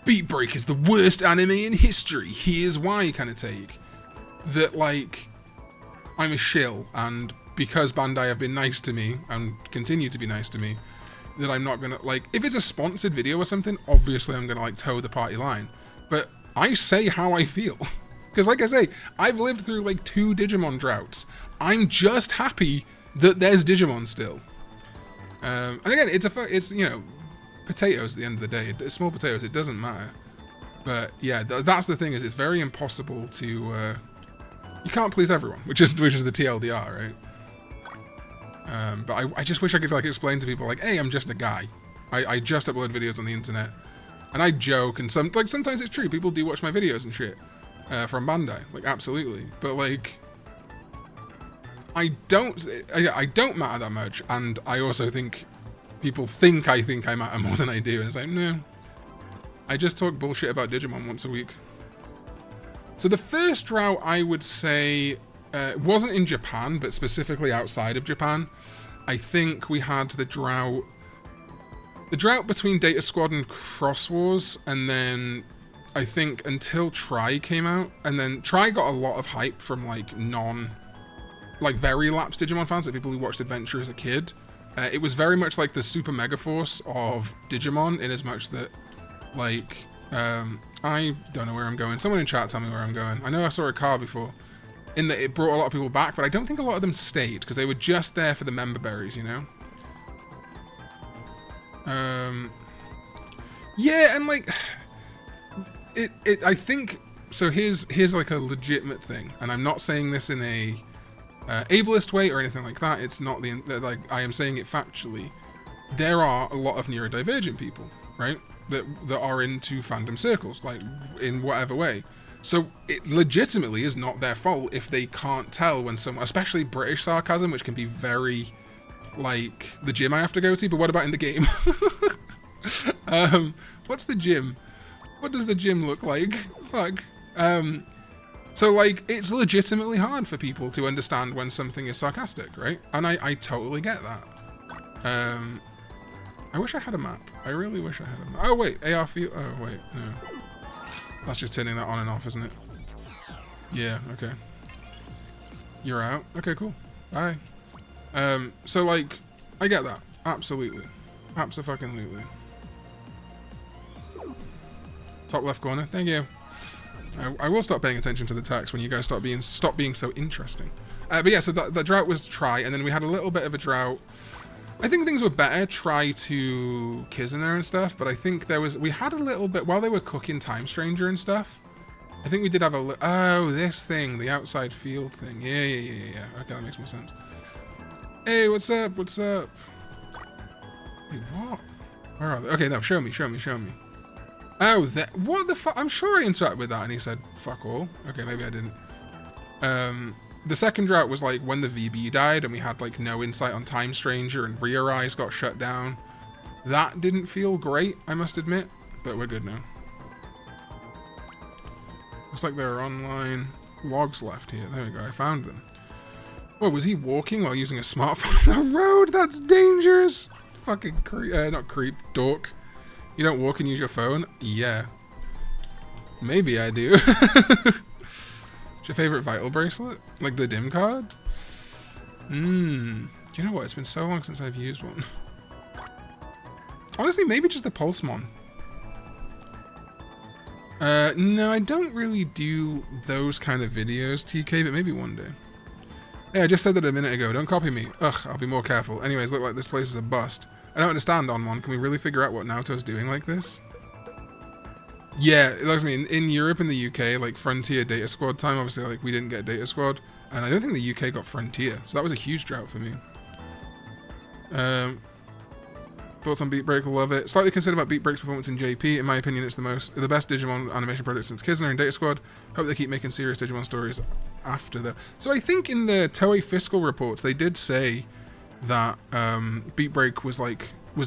Beat Break is the worst anime in history, here's why kind of take. That, like, I'm a shill, and because Bandai have been nice to me, and continue to be nice to me, that I'm not gonna, like, if it's a sponsored video or something, obviously I'm gonna, like, toe the party line. But I say how I feel. Because, like I say, I've lived through, like, 2 Digimon droughts. I'm just happy that there's Digimon still. And again, it's, you know, potatoes at the end of the day. It's small potatoes, it doesn't matter. But yeah, that's the thing, is it's very impossible to, you can't please everyone, which is the TLDR, right? But I just wish I could, like, explain to people, like, hey, I'm just a guy. I just upload videos on the internet. And I joke, and sometimes it's true, people do watch my videos and shit, from Bandai, like, absolutely. But, like, I don't matter that much, and I also think people think I matter more than I do, and it's like, no. I just talk bullshit about Digimon once a week. So the first drought, I would say, wasn't in Japan, but specifically outside of Japan. I think we had the drought between Data Squad and Cross Wars, and then I think until Tri came out, and then Tri got a lot of hype from, like, very lapsed Digimon fans, like people who watched Adventure as a kid. It was very much like the Super Mega Force of Digimon, in as much that, like, I don't know where I'm going. Someone in chat tell me where I'm going. I know I saw a car before, in that it brought a lot of people back, but I don't think a lot of them stayed, because they were just there for the member berries, you know? Yeah, and, like, I think, so here's like a legitimate thing, and I'm not saying this in a ableist way or anything like that. It's not like, I am saying it factually. There are a lot of neurodivergent people, right, that are into fandom circles, like, in whatever way. So it legitimately is not their fault if they can't tell when someone, especially British sarcasm, which can be very, like, the gym I have to go to, but what about in the game? What's the gym? What does the gym look like? Fuck. So, like, it's legitimately hard for people to understand when something is sarcastic, right? And I totally get that. I wish I had a map. I really wish I had a map. Oh, wait. AR field. Oh, wait. No. That's just turning that on and off, isn't it? Yeah, okay. You're out? Okay, cool. Bye. So, like, I get that. Absolutely. Abso-fucking-lutely. Top left corner. Thank you. I will stop paying attention to the text when you guys stop being so interesting. But yeah, so the drought was try, and then we had a little bit of a drought. I think things were better try to Kisner and stuff, but I think we had a little bit while they were cooking Time Stranger and stuff. I think we did have oh, this thing, the outside field thing. Yeah. Okay, that makes more sense. Hey, what's up? What's up? Wait, what? Where are they? Okay, no, show me. Oh, what the fuck? I'm sure I interacted with that and he said, fuck all. Okay, maybe I didn't. The second drought was like when the VB died and we had like no insight on Time Stranger and Eirias got shut down. That didn't feel great, I must admit, but we're good now. Looks like there are online logs left here. There we go, I found them. Whoa, was he walking while using a smartphone on the road? That's dangerous. Fucking dork. You don't walk and use your phone? Yeah. Maybe I do. What's your favorite Vital bracelet? Like the dim card? Do you know what? It's been so long since I've used one. Honestly, maybe just the Pulsemon. No, I don't really do those kind of videos, TK, but maybe one day. Hey, I just said that a minute ago. Don't copy me. Ugh, I'll be more careful. Anyways, look like this place is a bust. I don't understand, Onmon. Can we really figure out what Naoto's doing like this? Yeah, it looks me in Europe and the UK, like Frontier Data Squad time, obviously, like we didn't get Data Squad, and I don't think the UK got Frontier, so that was a huge drought for me. Thoughts on Beat Break? Love it. Slightly concerned about Beat Break's performance in JP. In my opinion, it's the best Digimon animation project since Kisner and Data Squad. Hope they keep making serious Digimon stories after that. So I think in the Toei fiscal reports, they did say that Beat Break was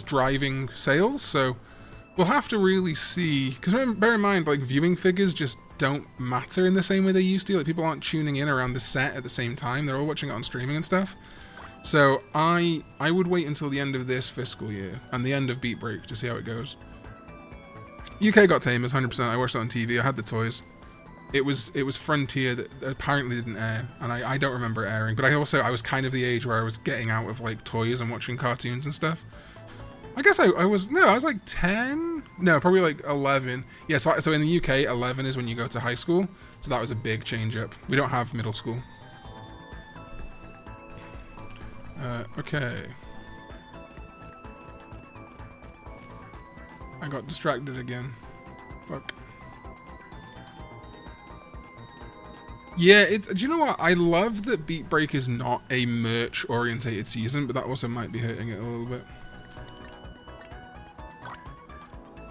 driving sales, so we'll have to really see, because bear in mind, like, viewing figures just don't matter in the same way they used to. Like, people aren't tuning in around the set at the same time. They're all watching it on streaming and stuff. So I would wait until the end of this fiscal year and the end of Beat Break to see how it goes. UK got Tamers, 100%. I watched it on TV. I had the toys. It was Frontier that apparently didn't air, and I don't remember it airing. But I was kind of the age where I was getting out of like toys and watching cartoons and stuff. I guess I was like 10? No, probably like 11. Yeah, so in the UK, 11 is when you go to high school. So that was a big change up. We don't have middle school. Okay. I got distracted again. Fuck. Yeah, do you know what? I love that Beat Break is not a merch-orientated season, but that also might be hurting it a little bit.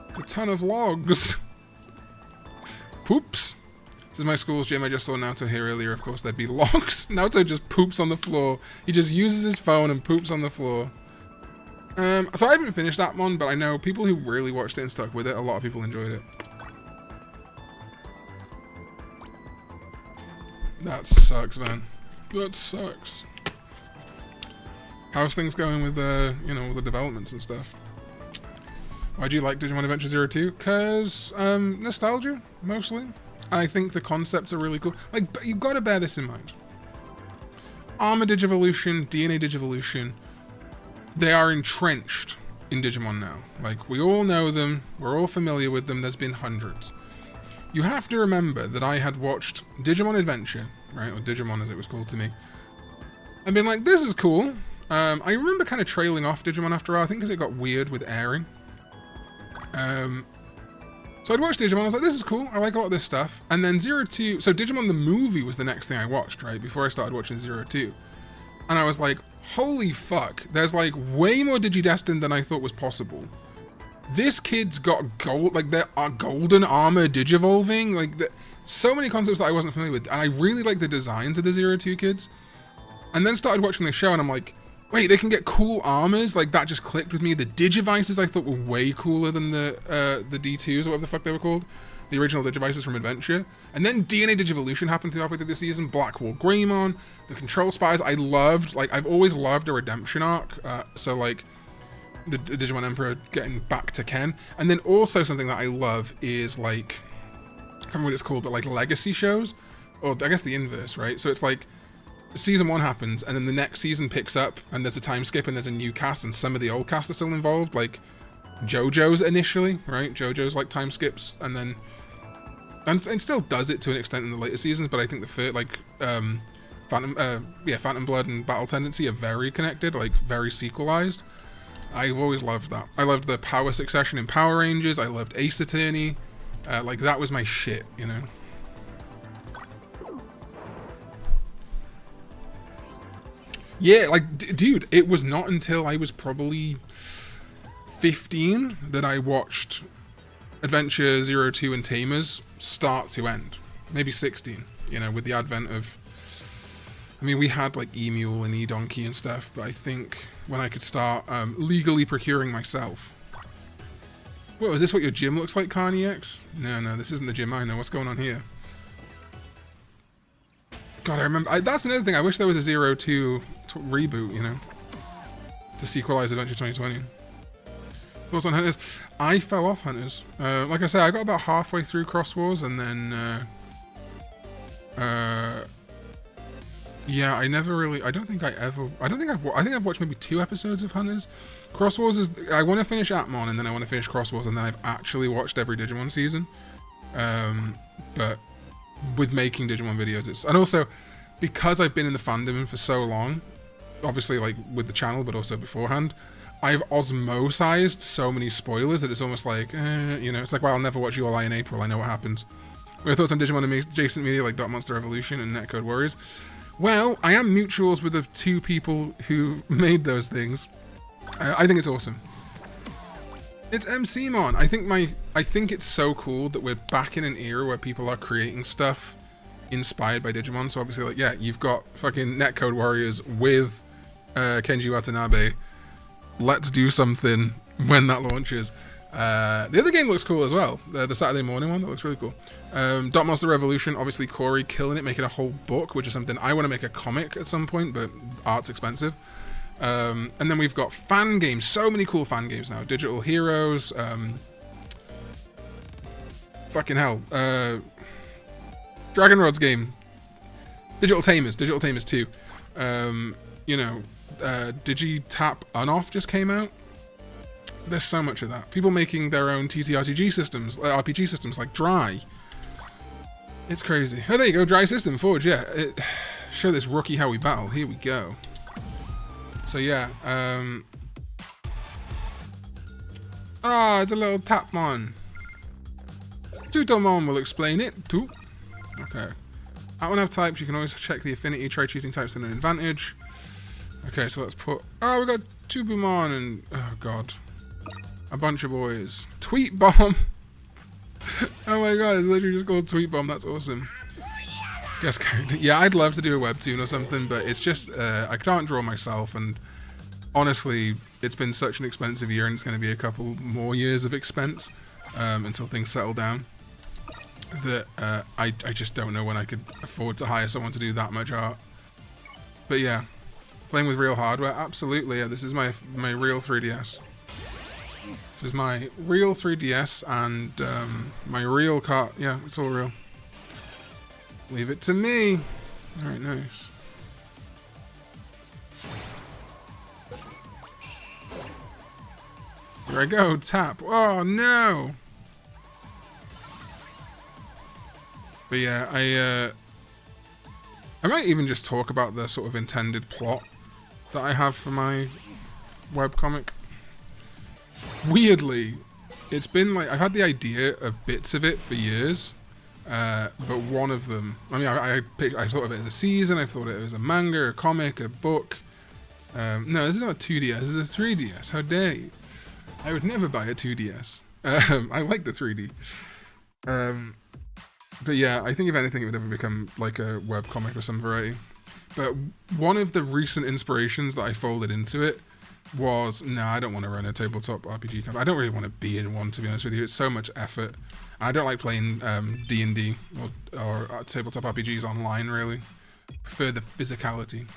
It's a ton of logs. Poops. This is my school's gym. I just saw Naoto here earlier. Of course, there'd be logs. Naoto just poops on the floor. He just uses his phone and poops on the floor. So I haven't finished Appmon, but I know people who really watched it and stuck with it. A lot of people enjoyed it. That sucks, man. That sucks. How's things going with the, the developments and stuff? Why do you like Digimon Adventure 02? Cause nostalgia, mostly. I think the concepts are really cool. Like, you've got to bear this in mind. Armor Digivolution, DNA Digivolution, they are entrenched in Digimon now. Like, we all know them, we're all familiar with them, there's been hundreds. You have to remember that I had watched Digimon Adventure, right, or Digimon as it was called to me, and been like, this is cool. I remember kind of trailing off Digimon after a while, I think because it got weird with airing. So I'd watched Digimon, I was like, this is cool, I like a lot of this stuff. And then 02, so Digimon the movie was the next thing I watched, right, before I started watching 02. And I was like, holy fuck, there's like way more Digidestined than I thought was possible. This kid's got gold, like there are golden armor digivolving, like so many concepts that I wasn't familiar with. And I really like the designs of the 02 kids. And then started watching the show and I'm like, Wait, they can get cool armors? Like, that just clicked with me. The Digivices I thought were way cooler than the D2s, or whatever the fuck they were called. The original Digivices from Adventure. And then DNA Digivolution happened halfway through the season. Blackwall Greymon, the Control Spies. I loved, like, I've always loved a redemption arc. So, like, the Digimon Emperor getting back to Ken. And then also something that I love is, like, I can't remember what it's called, but, like, legacy shows. Or, I guess the inverse, right? So it's like, season 1 happens, and then the next season picks up, and there's a time skip, and there's a new cast, and some of the old cast are still involved, like JoJo's initially, right? JoJo's like time skips, and then and still does it to an extent in the later seasons, but I think the first, like Phantom Blood and Battle Tendency are very connected, like very sequelized. I've always loved that. I loved the power succession in Power Rangers. I loved Ace Attorney. Like that was my shit, you know. Yeah, like, dude, it was not until I was probably 15 that I watched Adventure 02 and Tamers start to end. Maybe 16, you know, with the advent of... I mean, we had, like, E-Mule and E-Donkey and stuff, but I think when I could start legally procuring myself... Wait, is this what your gym looks like, Karn EX? No, this isn't the gym I know. What's going on here? God, I remember... that's another thing. I wish there was a 02 reboot, you know, to sequelize Adventure 2020. Thoughts on Hunters? I fell off Hunters. Like I said, I got about halfway through Cross Wars, and then... yeah, I never really... I think I've watched maybe 2 episodes of Hunters. Cross Wars is... I want to finish Appmon, and then I want to finish Cross Wars, and then I've actually watched every Digimon season. But... with making Digimon videos, it's... And also, because I've been in the fandom for so long, obviously, like, with the channel, but also beforehand, I've osmosized so many spoilers that it's almost like, you know, it's like, well, I'll never watch You All I in April, I know what happens. What are your thoughts on Digimon adjacent media like Dot Monster Evolution and Netcode Warriors? Well, I am mutuals with the 2 people who made those things. I think it's awesome. It's MCmon. I think it's so cool that we're back in an era where people are creating stuff inspired by Digimon. So obviously, like, yeah, you've got fucking Netcode Warriors with Kenji Watanabe. Let's do something when that launches. The other game looks cool as well. The Saturday morning one, that looks really cool. Dot Monster Revolution, obviously Corey killing it, making a whole book, which is something I want to make a comic at some point, but art's expensive. And then we've got fan games, so many cool fan games now. Digital Heroes, fucking hell, Dragon Rod's game, Digital Tamers 2, you know, Digitap Unoff just came out. There's so much of that. People making their own TTRPG systems, RPG systems like Dry. It's crazy. Oh, there you go, Dry System, Forge, yeah. Show this rookie how we battle. Here we go. So yeah, it's a little Tapmon. Tutomon will explain it too. Okay. That one have types, you can always check the affinity, try choosing types in an advantage. Okay, so let's put... Oh, we got Tubumon and... Oh, God. A bunch of boys. Tweet Bomb! Oh my god, it's literally just called Tweet Bomb, that's awesome. Guess character. Yeah, I'd love to do a webtoon or something, but it's just... I can't draw myself, and honestly, it's been such an expensive year, and it's going to be a couple more years of expense until things settle down. That I just don't know when I could afford to hire someone to do that much art. But yeah, playing with real hardware, absolutely. Yeah, this is my real 3DS. This is my real 3DS and my real cart. Yeah, it's all real. Leave it to me. All right, nice. Here I go, tap. Oh no. But yeah, I might even just talk about the sort of intended plot that I have for my webcomic. Weirdly, it's been like, I've had the idea of bits of it for years, but one of them, I mean, I thought of it as a season, I thought of it as a manga, a comic, a book. No, this is not a 2DS, this is a 3DS, how dare you. I would never buy a 2DS. I like the 3D. But yeah, I think if anything, it would ever become like a webcomic of some variety. But one of the recent inspirations that I folded into it was, no, I don't want to run a tabletop RPG camp. I don't really want to be in one, to be honest with you. It's so much effort. I don't like playing D&D or tabletop RPGs online, really. I prefer the physicality.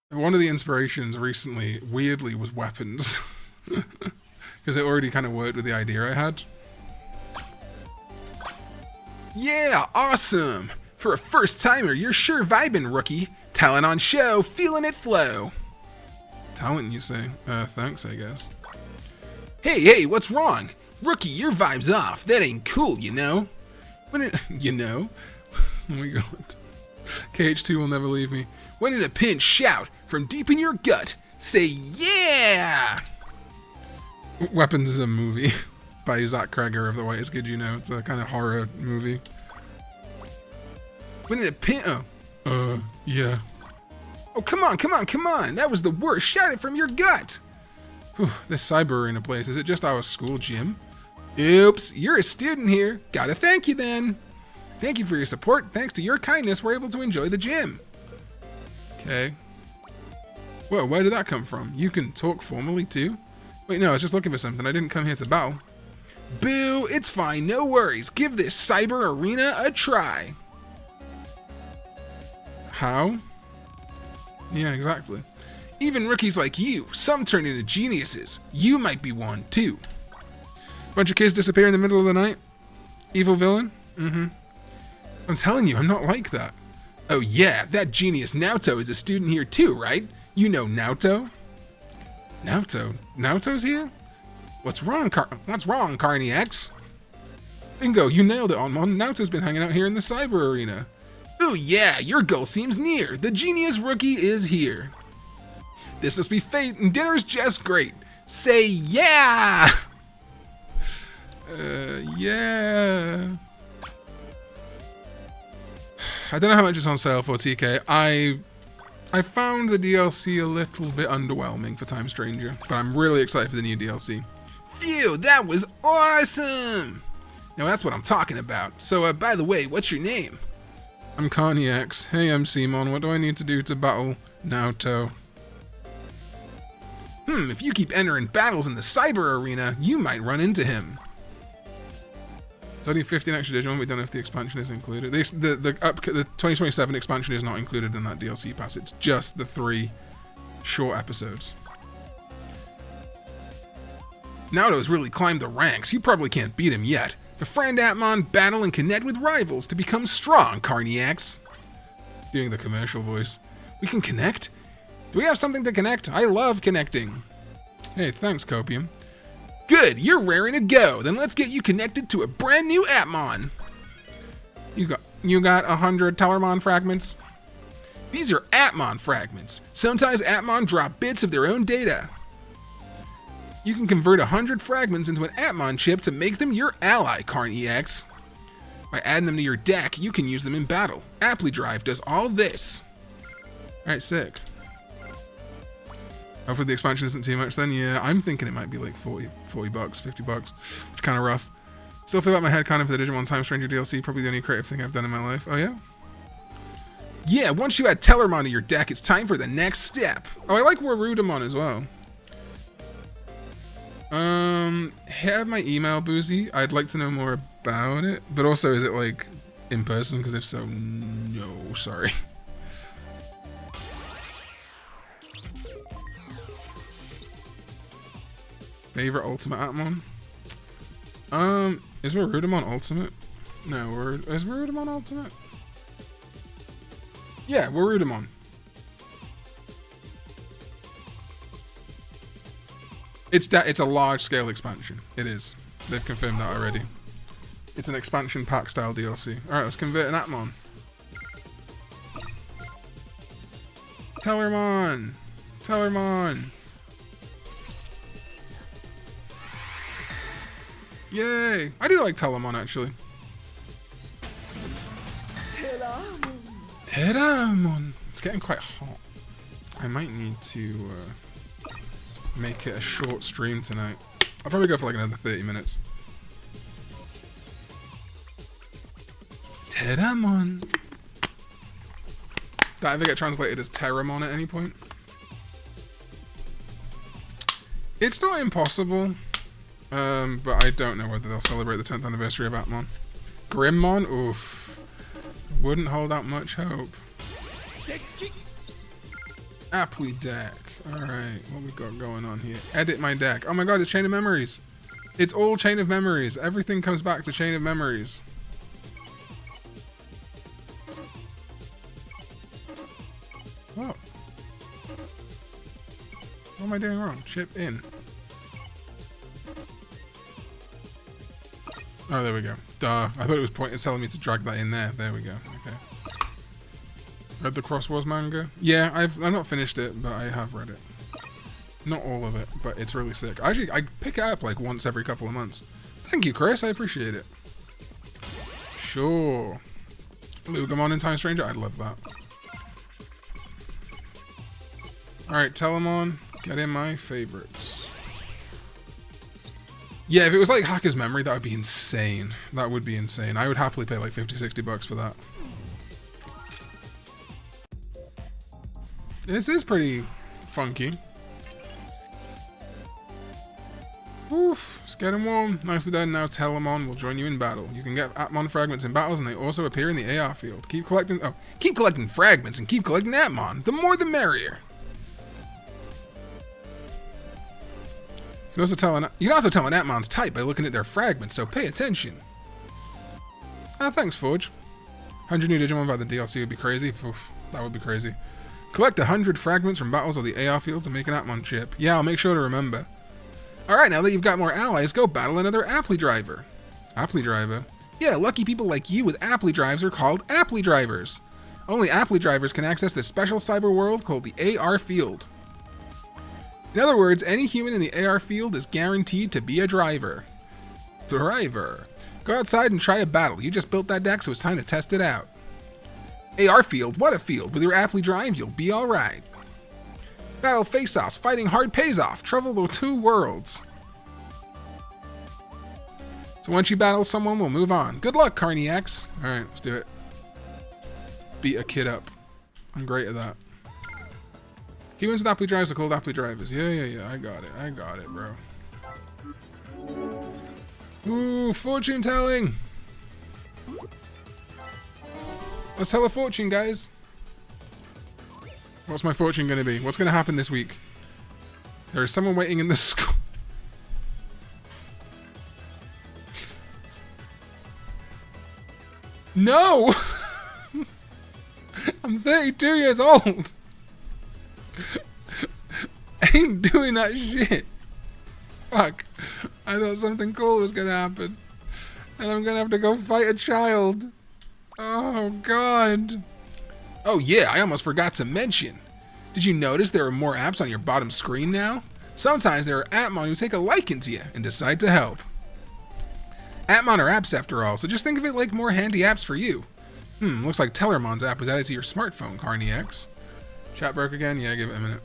One of the inspirations recently, weirdly, was weapons. Because it already kind of worked with the idea I had. Yeah, awesome! For a first timer, you're sure vibing, rookie. Talent on show, feeling it flow. Talent, you say? Thanks, I guess. Hey, what's wrong? Rookie, your vibe's off. That ain't cool, you know? You know? Oh my god. KH2 will never leave me. When in a pinch, shout from deep in your gut. Say, yeah! Weapons is a movie by Zach Kreger of The Whitest Kid You Know. It's a kind of horror movie. When in a pinch... Oh. Yeah. Oh, come on. That was the worst. Shout it from your gut. Whew, this cyber arena place, is it just our school gym? Oops, you're a student here. Gotta thank you then. Thank you for your support. Thanks to your kindness, we're able to enjoy the gym. Okay. Whoa, where did that come from? You can talk formally too? Wait, no, I was just looking for something. I didn't come here to battle. Boo, it's fine, no worries. Give this cyber arena a try. How? Yeah, exactly. Even rookies like you, some turn into geniuses. You might be one too. Bunch of kids disappear in the middle of the night? Evil villain? Mm-hmm. I'm telling you, I'm not like that. Oh yeah, that genius Naoto is a student here too, right? You know Naoto? Naoto? Naoto's here? What's wrong, Karn EX? Bingo, you nailed it, Appmon. Naoto's been hanging out here in the cyber arena. Oh yeah, your goal seems near. The genius rookie is here. This must be fate, and dinner's just great. Say yeah! Yeah. I don't know how much it's on sale for, TK. I found the DLC a little bit underwhelming for Time Stranger, but I'm really excited for the new DLC. Phew, that was awesome! Now that's what I'm talking about. So, by the way, what's your name? I'm Karn EX. Hey, I'm Simon. What do I need to do to battle Naoto? If you keep entering battles in the cyber arena, you might run into him. It's only 15 extra Digimon. We don't know if the expansion is included. The 2027 expansion is not included in that DLC pass. It's just the 3 short episodes. Naoto's really climbed the ranks. You probably can't beat him yet. Befriend Appmon, battle and connect with rivals to become strong, Karn EX. Doing the commercial voice. We can connect? Do we have something to connect? I love connecting. Hey, thanks, Copium. Good, you're raring to go. Then let's get you connected to a brand new Appmon. You got 100 Tellermon fragments? These are Appmon fragments. Sometimes Appmon drop bits of their own data. You can convert 100 fragments into an Appmon chip to make them your ally, Karn EX. By adding them to your deck, you can use them in battle. Apply Drive does all this. Alright, sick. Hopefully the expansion isn't too much then. Yeah, I'm thinking it might be like 40 bucks, 50 bucks. Which is kind of rough. Still feel like my head kind of for the Digimon Time Stranger DLC. Probably the only creative thing I've done in my life. Oh yeah? Yeah, once you add Tellermon to your deck, it's time for the next step. Oh, I like Warudamon as well. Have my email, Boozy. I'd like to know more about it. But also, is it like in person? Because if so, no, sorry. Favorite Ultimate Appmon? Is Warudamon Ultimate? No, is Warudamon Ultimate? Yeah, Warudamon. It's a large-scale expansion. It is. They've confirmed that already. It's an expansion pack-style DLC. Alright, let's convert an Appmon. Tellermon! Tellermon! Yay! I do like Tellermon, actually. Tellermon! It's getting quite hot. I might need to make it a short stream tonight. I'll probably go for like another 30 minutes. Tellermon! that ever get translated as Terramon at any point? It's not impossible, but I don't know whether they'll celebrate the 10th anniversary of Appmon. Grimmon? Oof. Wouldn't hold out much hope. Apply deck. Alright, what we got going on here? Edit my deck. Oh my god, it's Chain of Memories. It's all Chain of Memories. Everything comes back to Chain of Memories. What? What am I doing wrong? Chip in. Oh, there we go. Duh. I thought it was telling me to drag that in there. There we go. Okay. Read the Cross Wars manga? Yeah, I've not finished it, but I have read it. Not all of it, but it's really sick. Actually, I pick it up like once every couple of months. Thank you, Chris. I appreciate it. Sure. Lugamon and Time Stranger? I'd love that. Alright, Telemon. Get in my favorites. Yeah, if it was like Hacker's Memory, that would be insane. That would be insane. I would happily pay like 50, 60 bucks for that. This is pretty funky. Oof, it's getting warm. Nicely done. Now Telemon will join you in battle. You can get Appmon fragments in battles, and they also appear in the AR field. Keep collecting fragments and keep collecting Appmon. The more the merrier. You can also tell an Appmon's type by looking at their fragments, so pay attention. Ah, thanks, Forge. 100 new Digimon by the DLC would be crazy. Oof, that would be crazy. Collect 100 fragments from battles of the AR field to make an Appmon chip. Yeah, I'll make sure to remember. Alright, now that you've got more allies, go battle another Apply driver. Apply driver? Yeah, lucky people like you with Apply drives are called Apply drivers. Only Apply drivers can access this special cyber world called the AR field. In other words, any human in the AR field is guaranteed to be a driver. Driver. Go outside and try a battle. You just built that deck, so it's time to test it out. AR field? What a field. With your Apply drive, you'll be alright. Battle face-offs. Fighting hard pays off. Travel the 2 worlds. So once you battle someone, we'll move on. Good luck, Karn EX. Alright, let's do it. Beat a kid up. I'm great at that. Humans with Apply drives are called Apply drivers. Yeah. I got it, bro. Ooh, fortune telling. Let's tell a fortune, guys. What's my fortune going to be? What's going to happen this week? There is someone waiting in the school. No! I'm 32 years old. I ain't doing that shit. Fuck. I thought something cool was gonna happen. And I'm gonna have to go fight a child. Oh, God. Oh, yeah, I almost forgot to mention. Did you notice there are more apps on your bottom screen now? Sometimes there are Appmon who take a liking to you and decide to help. Appmon are apps after all, so just think of it like more handy apps for you. Looks like Tellermon's app was added to your smartphone, Karn EX. Chat broke again? Yeah, give it a minute.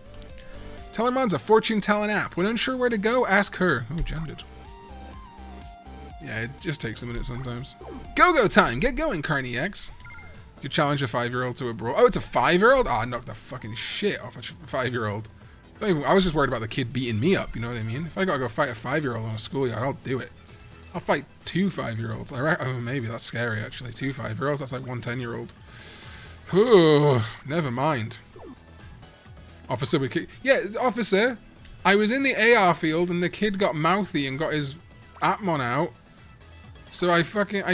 Tellermon's a fortune-telling app. When unsure where to go, ask her. Oh, gendered. Yeah, it just takes a minute sometimes. Go-go time! Get going, Karn EX. You challenge a 5-year-old to a brawl. Oh, it's a 5-year-old? Oh, I knocked the fucking shit off a 5-year-old. I was just worried about the kid beating me up, you know what I mean? If I gotta go fight a 5-year-old on a schoolyard, I'll do it. I'll fight 2 5-year-olds. Oh, maybe that's scary, actually. 2 5-year-olds? That's like 1 10-year-old. Never mind. Officer, yeah, officer. I was in the AR field and the kid got mouthy and got his Appmon out. So I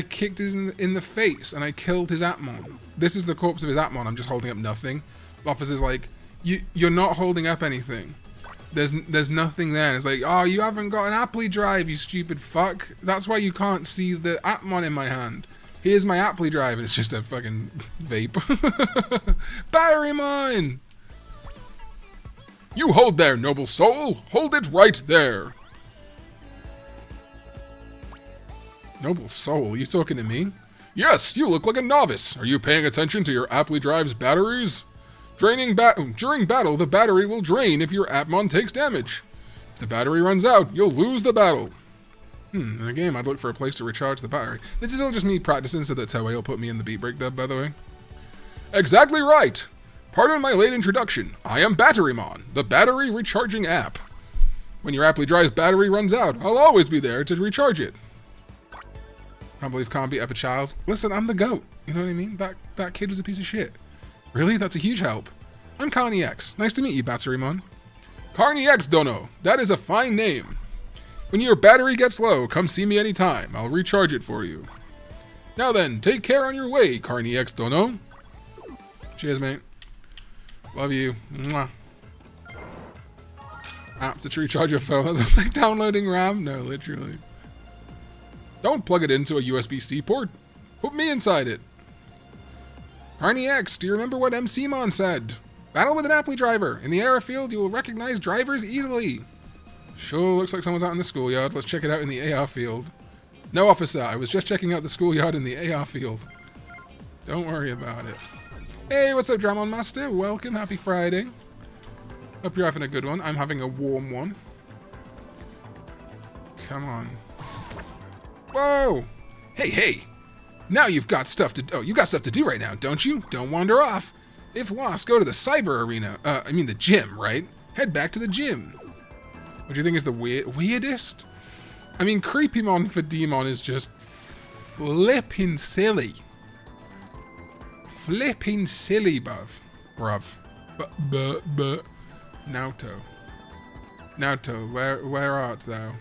kicked him in the face and I killed his Appmon. This is the corpse of his Appmon. I'm just holding up nothing. The officer's like, you're not holding up anything. There's nothing there. It's like, oh, you haven't got an Apply drive, you stupid fuck. That's why you can't see the Appmon in my hand. Here's my Apply drive, and it's just a fucking vape. Battery mine! You hold there, noble soul. Hold it right there. Noble soul? Are you talking to me? Yes, you look like a novice. Are you paying attention to your Apply drive's batteries? During battle, the battery will drain if your Appmon takes damage. If the battery runs out, you'll lose the battle. In a game, I'd look for a place to recharge the battery. This is all just me practicing so that Toei will put me in the beat break dub, by the way. Exactly right! Pardon my late introduction. I am Batterymon, the battery recharging app. When your Apply-Dry's battery runs out, I'll always be there to recharge it. Can't believe can't beat up a child. Listen, I'm the GOAT. You know what I mean? That kid was a piece of shit. Really? That's a huge help. I'm Karn EX. Nice to meet you, Batterymon. Karn EX, Dono. That is a fine name. When your battery gets low, come see me anytime. I'll recharge it for you. Now then, take care on your way, Karn EX, Dono. Cheers, mate. Love you. Mwah. App to recharge your phone. That's like downloading RAM? No, literally. Don't plug it into a USB-C port. Put me inside it. Karn EX, do you remember what MCmon said? Battle with an Apply driver. In the airfield, you will recognize drivers easily. Sure, looks like someone's out in the schoolyard. Let's check it out in the AR field. No, officer, I was just checking out the schoolyard in the AR field. Don't worry about it. Hey, what's up, Dramon Master? Welcome, happy Friday. Hope you're having a good one. I'm having a warm one. Come on. Whoa! Hey! Now you've got stuff to... Oh, you got stuff to do right now, don't you? Don't wander off. If lost, go to the cyber arena. The gym, right? Head back to the gym. What do you think is the weirdest? I mean, Creepymon for Demon is just flipping silly. Flipping silly, bruv. But. Naoto, where art thou?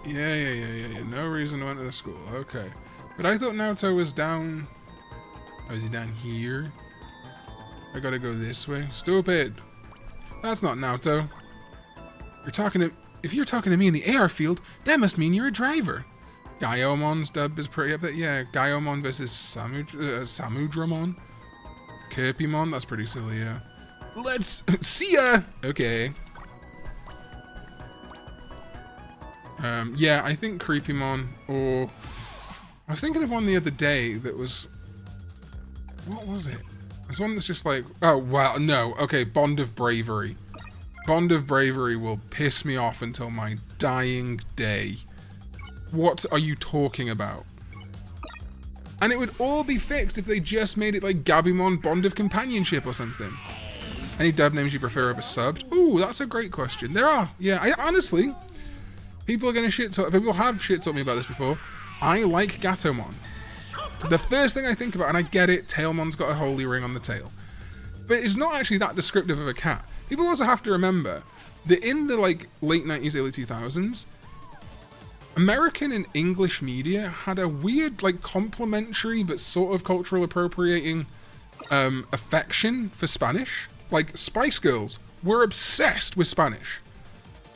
Yeah. No reason to enter the school. Okay. But I thought Naoto was down... Oh, is he down here? I gotta go this way. Stupid. That's not Naoto. If you're talking to me in the AR field, that must mean you're a driver. Gaiyomon's dub is pretty up there. Yeah, Gaiyomon versus Samudramon. Kirpymon, that's pretty silly, yeah. Let's see ya! Okay. Yeah, I think Creepymon, or... I was thinking of one the other day that was... What was it? There's one that's just like... Oh, wow, no. Okay, Bond of Bravery. Bond of Bravery will piss me off until my dying day. What are you talking about? And it would all be fixed if they just made it like Gabumon Bond of Companionship or something. Any dub names you prefer over subbed? Ooh, that's a great question. There are. Yeah, honestly, people are going to shit-talk. People have shit-talked me about this before. I like Gatomon. The first thing I think about, and I get it, Tailmon's got a holy ring on the tail. But it's not actually that descriptive of a cat. People also have to remember that in the like late 90s, early 2000s, American and English media had a weird, like, complimentary but sort of cultural appropriating affection for Spanish. Like, Spice Girls were obsessed with Spanish.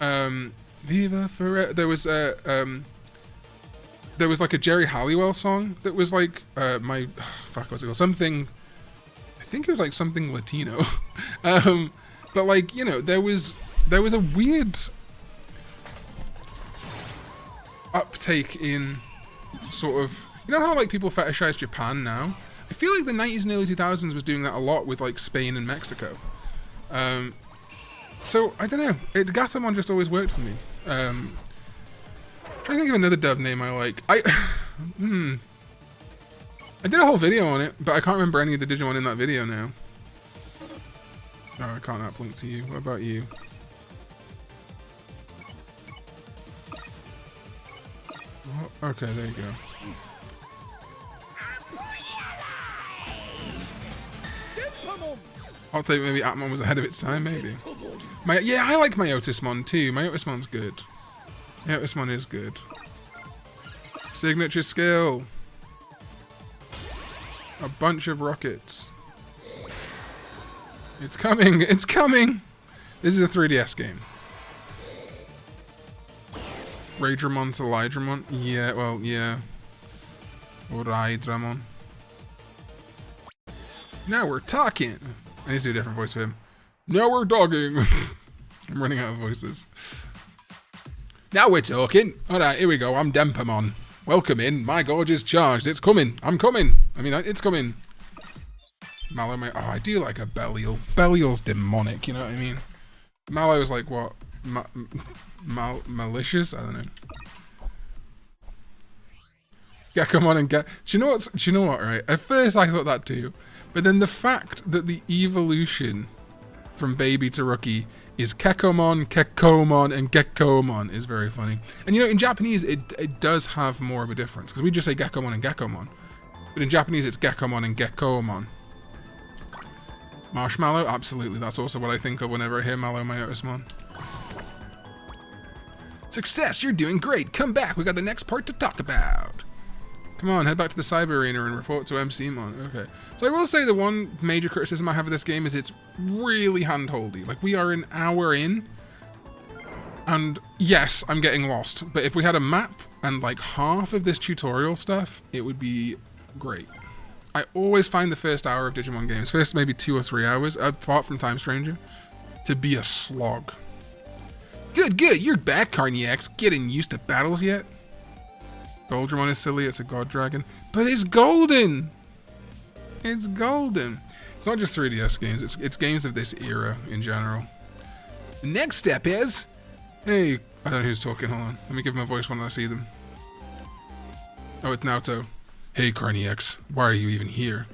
Viva Forever. There was like a Jerry Halliwell song that was like fuck, what's it called? Something. I think it was like something Latino. But like, you know, there was a weird uptake in sort of, you know how like people fetishize Japan now? I feel like the 90s and early 2000s was doing that a lot with like Spain and Mexico. So I don't know, Gatomon just always worked for me. Trying to think of another dub name I like. I did a whole video on it, but I can't remember any of the Digimon in that video now. No, I can't uplink to you. What about you? Oh, okay, there you go. I'll take maybe Appmon was ahead of its time, maybe. Yeah, I like Myotismon too. Myotismon's good. Myotismon is good. Signature skill. A bunch of rockets. It's coming! It's coming! This is a 3DS game. Raidramon to Lydramon? Yeah, well, yeah. Or Rydramon. Now we're talking! I need to do a different voice for him. Now we're dogging! I'm running out of voices. Now we're talking! Alright, here we go. I'm Dempamon. Welcome in. My gorge is charged. It's coming. I'm coming. I mean, it's coming. Mallow, oh, I do like a Belial. Belial's demonic, you know what I mean? Mallow's like, what? Malicious? I don't know. Gekomon and Do you know what? Do you know what? Right. At first, I thought that too, but then the fact that the evolution from baby to rookie is Kekomon, Kekomon, and Gekomon is very funny. And you know, in Japanese, it does have more of a difference because we just say Gekomon and Gekomon, but in Japanese, it's Gekomon and Gekomon. Marshmallow, absolutely. That's also what I think of whenever I hear Mallow Myotismon. Success, you're doing great. Come back, we got the next part to talk about. Come on, head back to the Cyber Arena and report to MCmon. Okay. So I will say the one major criticism I have of this game is it's really hand-holdy. Like, we are an hour in, and yes, I'm getting lost. But if we had a map and like half of this tutorial stuff, it would be great. I always find the first hour of Digimon games, first maybe 2 or 3 hours, apart from Time Stranger, to be a slog. Good, you're back, Karn EX. Getting used to battles yet? Goldramon is silly, it's a god dragon. But it's golden! It's golden. It's not just 3DS games, it's games of this era in general. The next step is... Hey, I don't know who's talking, hold on. Let me give them a voice when I see them. Oh, it's Naoto. Hey, Karn EX, why are you even here?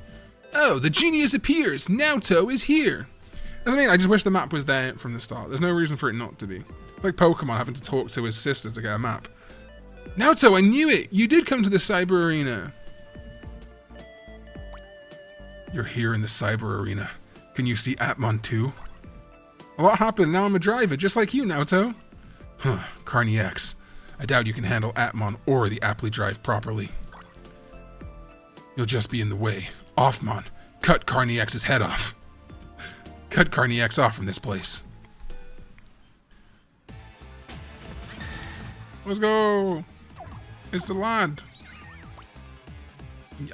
Oh, the genius appears! Naoto is here! That's what I mean, I just wish the map was there from the start. There's no reason for it not to be. It's like Pokemon having to talk to his sister to get a map. Naoto, I knew it! You did come to the Cyber Arena. You're here in the Cyber Arena. Can you see Appmon too? What happened? Now I'm a driver, just like you, Naoto. Huh, Karn EX. I doubt you can handle Appmon or the Apply Drive properly. You'll just be in the way. Offmon, cut Karn EX's head off. Cut Karn EX off from this place. Let's go! It's the lad.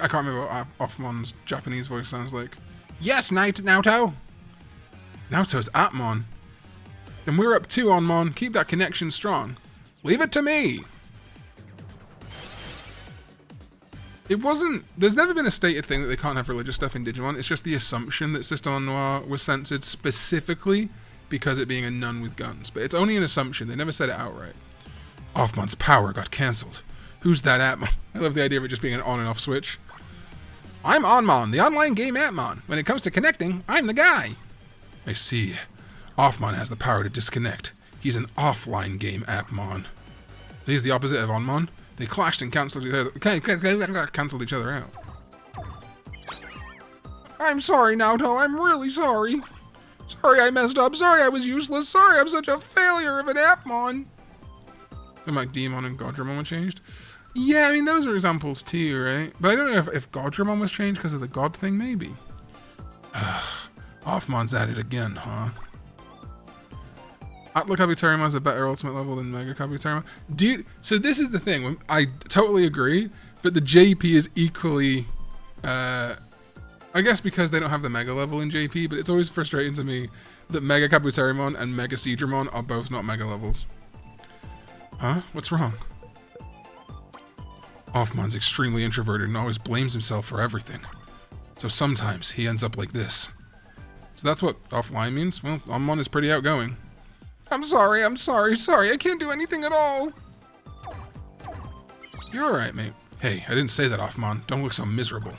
I can't remember what Offmon's Japanese voice sounds like. Yes, Naoto! Naoto's Appmon. Then we're up 2 on Mon. Keep that connection strong. Leave it to me! It wasn't... There's never been a stated thing that they can't have religious stuff in Digimon. It's just the assumption that System Noir was censored specifically because it being a nun with guns. But it's only an assumption. They never said it outright. Offmon's power got cancelled. Who's that Appmon? I love the idea of it just being an on and off switch. I'm Onmon, the online game Appmon. When it comes to connecting, I'm the guy. I see. Offmon has the power to disconnect. He's an offline game Appmon. He's the opposite of Onmon. They clashed and cancelled each other out. I'm sorry, Naoto. I'm really sorry. Sorry I messed up. Sorry I was useless. Sorry I'm such a failure of an Appmon. And like Demon and Goddramon were changed. Yeah, I mean, those are examples too, right? But I don't know if Goddramon was changed because of the God thing, maybe. Offmon's at it again, huh? Atla Kabuterimon is a better ultimate level than Mega Kabuterimon. Dude, so this is the thing. I totally agree, but the JP is equally... I guess because they don't have the Mega level in JP, but it's always frustrating to me that Mega Kabuterimon and Mega Seadramon are both not Mega levels. Huh? What's wrong? Offmon's extremely introverted and always blames himself for everything. So sometimes he ends up like this. So that's what offline means? Well, Offmon is pretty outgoing. I'm sorry, I can't do anything at all. You're alright, mate. Hey, I didn't say that, Offmon. Don't look so miserable.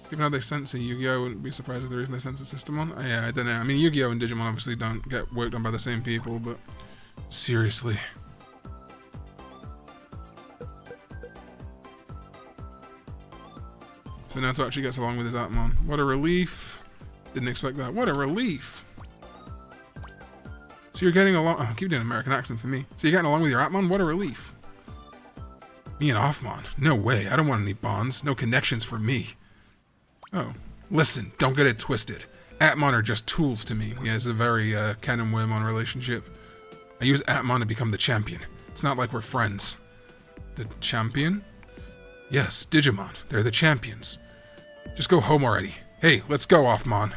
Given how they censor Yu-Gi-Oh! I wouldn't be surprised if the reason they censor Systemon. Yeah, I don't know. I mean, Yu-Gi-Oh! And Digimon obviously don't get worked on by the same people, but... Seriously. So Naoto actually gets along with his Appmon. What a relief. Didn't expect that. What a relief. So you're getting along... Oh, I keep doing an American accent for me. So you're getting along with your Appmon? What a relief. Me and Offmon? No way. I don't want any bonds. No connections for me. Oh. Listen, don't get it twisted. Appmon are just tools to me. Yeah, it's a very Ken and Wormmon relationship. I use Appmon to become the champion. It's not like we're friends. The champion? Yes, Digimon. They're the champions. Just go home already. Hey, let's go, Offmon.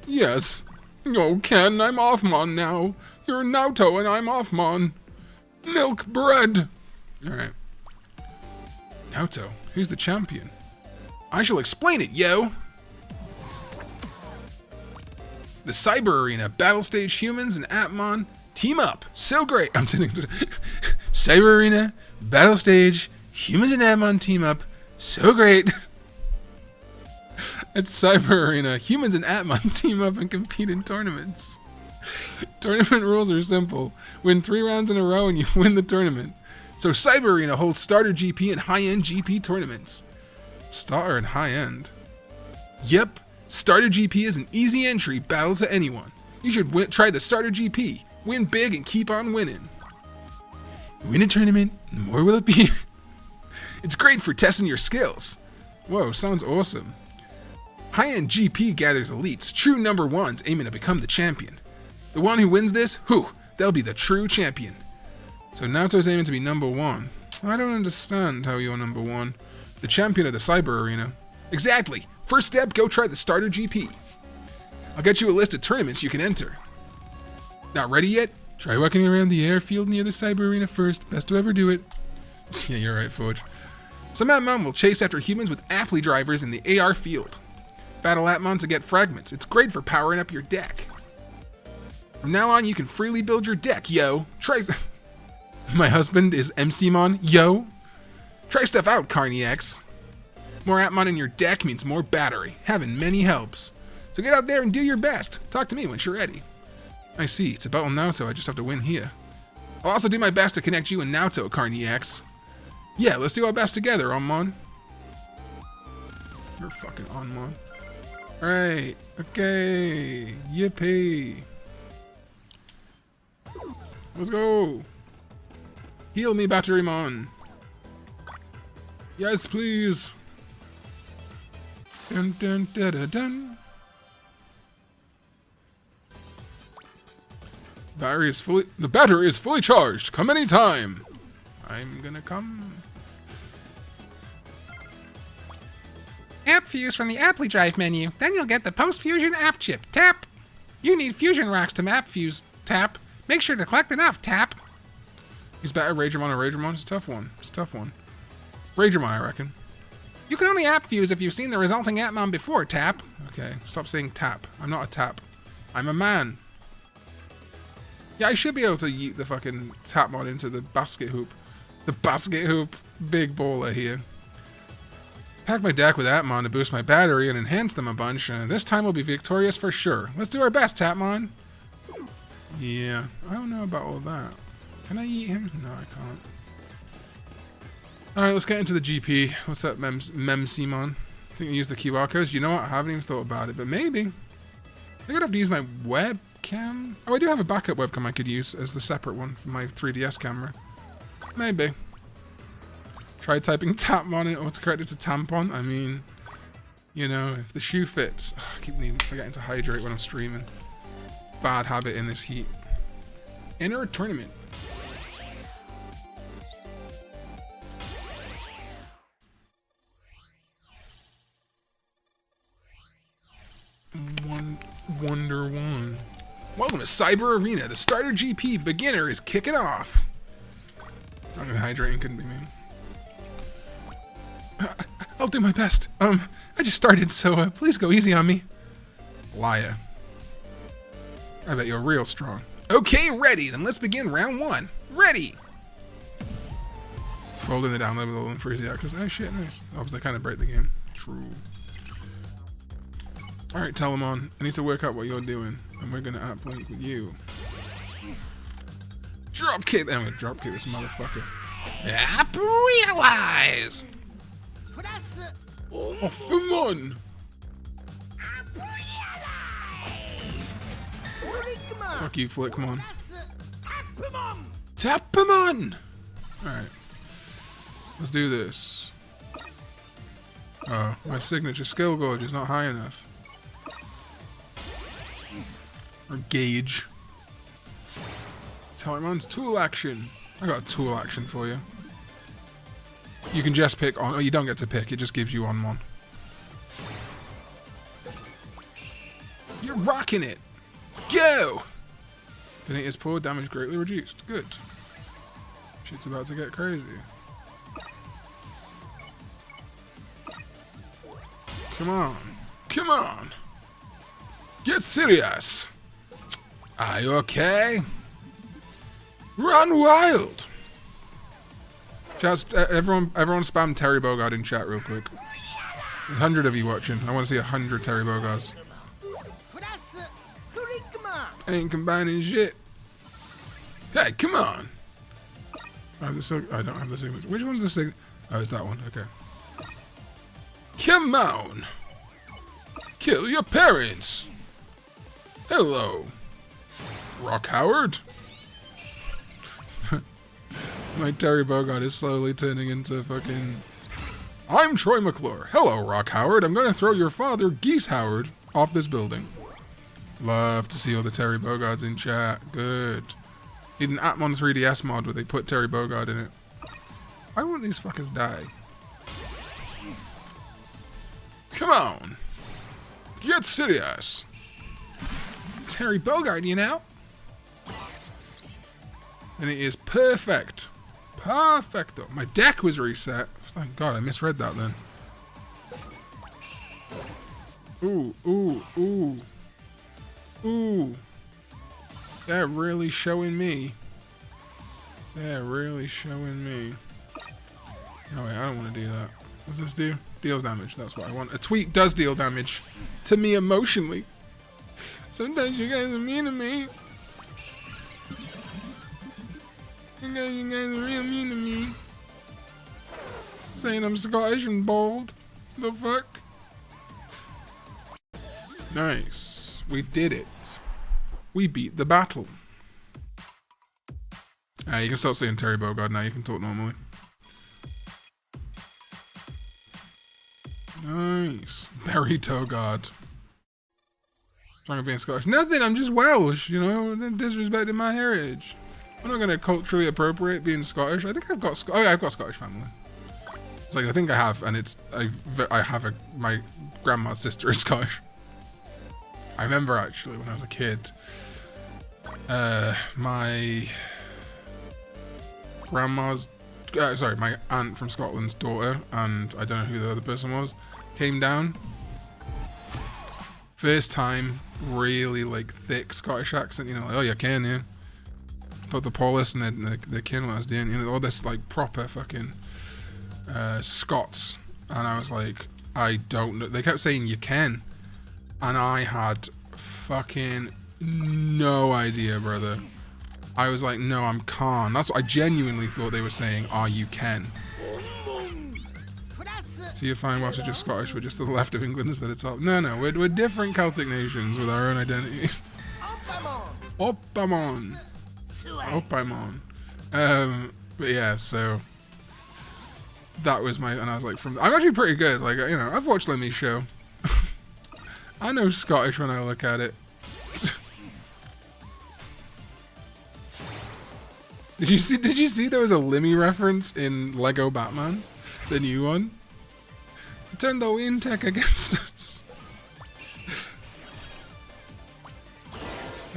Yes. Oh, Ken, I'm Offmon now. You're Naoto and I'm Offmon. Milk bread. Alright. Naoto, who's the champion? I shall explain it, yo! The Cyber Arena, battle stage humans and Appmon team up. So great. I'm sitting Cyber Arena, Battle Stage, Humans and Appmon team up. So great. At Cyber Arena, Humans and Appmon team up and compete in tournaments. Tournament rules are simple. Win 3 rounds in a row and you win the tournament. So Cyber Arena holds starter GP and high-end GP tournaments. Starter and high-end? Yep, starter GP is an easy entry battle to anyone. You should try the starter GP. Win big and keep on winning. Win a tournament, more will appear. It's great for testing your skills. Whoa, sounds awesome. High-end GP gathers elites, true number ones aiming to become the champion. The one who wins this, they'll be the true champion. So Naoto's aiming to be number 1. I don't understand how you're number 1. The champion of the Cyber Arena. Exactly. First step, go try the starter GP. I'll get you a list of tournaments you can enter. Not ready yet? Try walking around the airfield near the Cyber Arena first. Best to ever do it. Yeah, you're right, Forge. Some Appmon will chase after humans with Apply drivers in the AR field. Battle Appmon to get fragments. It's great for powering up your deck. From now on, you can freely build your deck, yo. Try... My husband is MCmon, yo. Try stuff out, Karn EX. More Appmon in your deck means more battery. Having many helps. So get out there and do your best. Talk to me once you're ready. I see, it's a battle Naoto, I just have to win here. I'll also do my best to connect you and Naoto, Karn EX. Yeah, let's do our best together, Onmon. You're fucking Onmon. Alright, okay, yippee. Let's go. Heal me, Batterymon. Yes, please. Dun dun da da dun. The battery is fully charged. Come anytime. I'm gonna come. App fuse from the Apply Drive menu. Then you'll get the post-fusion app chip. Tap. You need fusion rocks to map fuse. Tap. Make sure to collect enough. Tap. Use better Ragermon or Ragermon. It's a tough one. It's a tough one. Ragermon, I reckon. You can only app fuse if you've seen the resulting Appmon before. Tap. Okay, stop saying tap. I'm not a tap. I'm a man. Yeah, I should be able to yeet the fucking Tapmon into the basket hoop. The basket hoop. Big baller here. Pack my deck with Appmon to boost my battery and enhance them a bunch. This time we'll be victorious for sure. Let's do our best, Appmon. Yeah, I don't know about all that. Can I eat him? No, I can't. Alright, let's get into the GP. What's up, Memcmon? I think I use the QR codes. You know what? I haven't even thought about it, but maybe. I think I'd have to use my webcam. Oh, I do have a backup webcam I could use as the separate one from my 3DS camera. Maybe. Try typing Tapmon in autocorrect it to tampon. I mean, you know, if the shoe fits. Oh, I keep forgetting to hydrate when I'm streaming. Bad habit in this heat. Enter a tournament. Wonder one. Welcome to Cyber Arena. The starter GP beginner is kicking off. I'm gonna hydrating, couldn't be me. I'll do my best. I just started, so please go easy on me. Liar. I bet you're real strong. Okay, ready. Then let's begin round 1. Ready. Folding the download level and for easy access. Oh shit, nice. Obviously, kind of break the game. True. Alright, Telemon, I need to work out what you're doing, and we're gonna link with you. Dropkick! I'm gonna dropkick this motherfucker. Realize! Oh, Appmon! Fuck you, Flickmon. Appmon! Alright. Let's do this. Oh, my signature skill gauge is not high enough. Or gauge. Telemon's tool action. I got a tool action for you. You can just pick on. Oh, you don't get to pick. It just gives you on one. You're rocking it. Go! Beneath his paw, damage greatly reduced. Good. Shit's about to get crazy. Come on. Come on. Get serious. Are you okay? Run wild. Cast, everyone spam Terry Bogard in chat real quick. There's 100 of you watching. I want to see 100 Terry Bogards. Ain't combining shit. Hey, come on. I have the I don't have the signature. Which one's the signature? Oh, it's that one. Okay. Come on. Kill your parents. Hello. Rock Howard. My Terry Bogard is slowly turning into fucking... I'm Troy McClure. Hello, Rock Howard. I'm going to throw your father, Geese Howard, off this building. Love to see all the Terry Bogards in chat. Good. Need an Appmon 3DS mod where they put Terry Bogard in it. Why won't these fuckers die? Come on. Get serious. Terry Bogard, you know? And it is perfect. Perfecto. My deck was reset. Thank God, I misread that then. Ooh, ooh, ooh. Ooh. They're really showing me. They're really showing me. Oh wait, I don't want to do that. What's this do? Deals damage, that's what I want. A tweet does deal damage. To me emotionally. Sometimes you guys are mean to me. You guys are real mean to me. Saying I'm Scottish and bald. The fuck? Nice. We did it. We beat the battle. You can stop saying Terry Bogard now. You can talk normally. Nice. Barry Togard. Trying to be Scottish. Nothing, I'm just Welsh, you know, disrespecting my heritage. I'm not going to culturally appropriate being Scottish. I think I've got, oh yeah, I've got Scottish family. It's like, I think I have, and it's, I have my grandma's sister is Scottish. I remember actually when I was a kid, my grandma's, sorry, my aunt from Scotland's daughter, and I don't know who the other person was, came down. First time, really like thick Scottish accent, you know, like, oh, you can, yeah. But the police and the kin what I was doing, you know, all this like proper fucking Scots, and I was like, I don't know. They kept saying you can, and I had fucking no idea, brother. I was like, no, I'm Karn. That's what I genuinely thought they were saying. Are you Ken? So you find Welsh are just Scottish, we're just to the left of England instead of top. No, no, we're different Celtic nations with our own identities. Appmon. Appmon. But yeah, so that was my, and I was like, I'm actually pretty good. Like, you know, I've watched Lemmy's show. I know Scottish when I look at it. Did you see there was a Lemmy reference in Lego Batman? The new one? Turn the wind tech against us.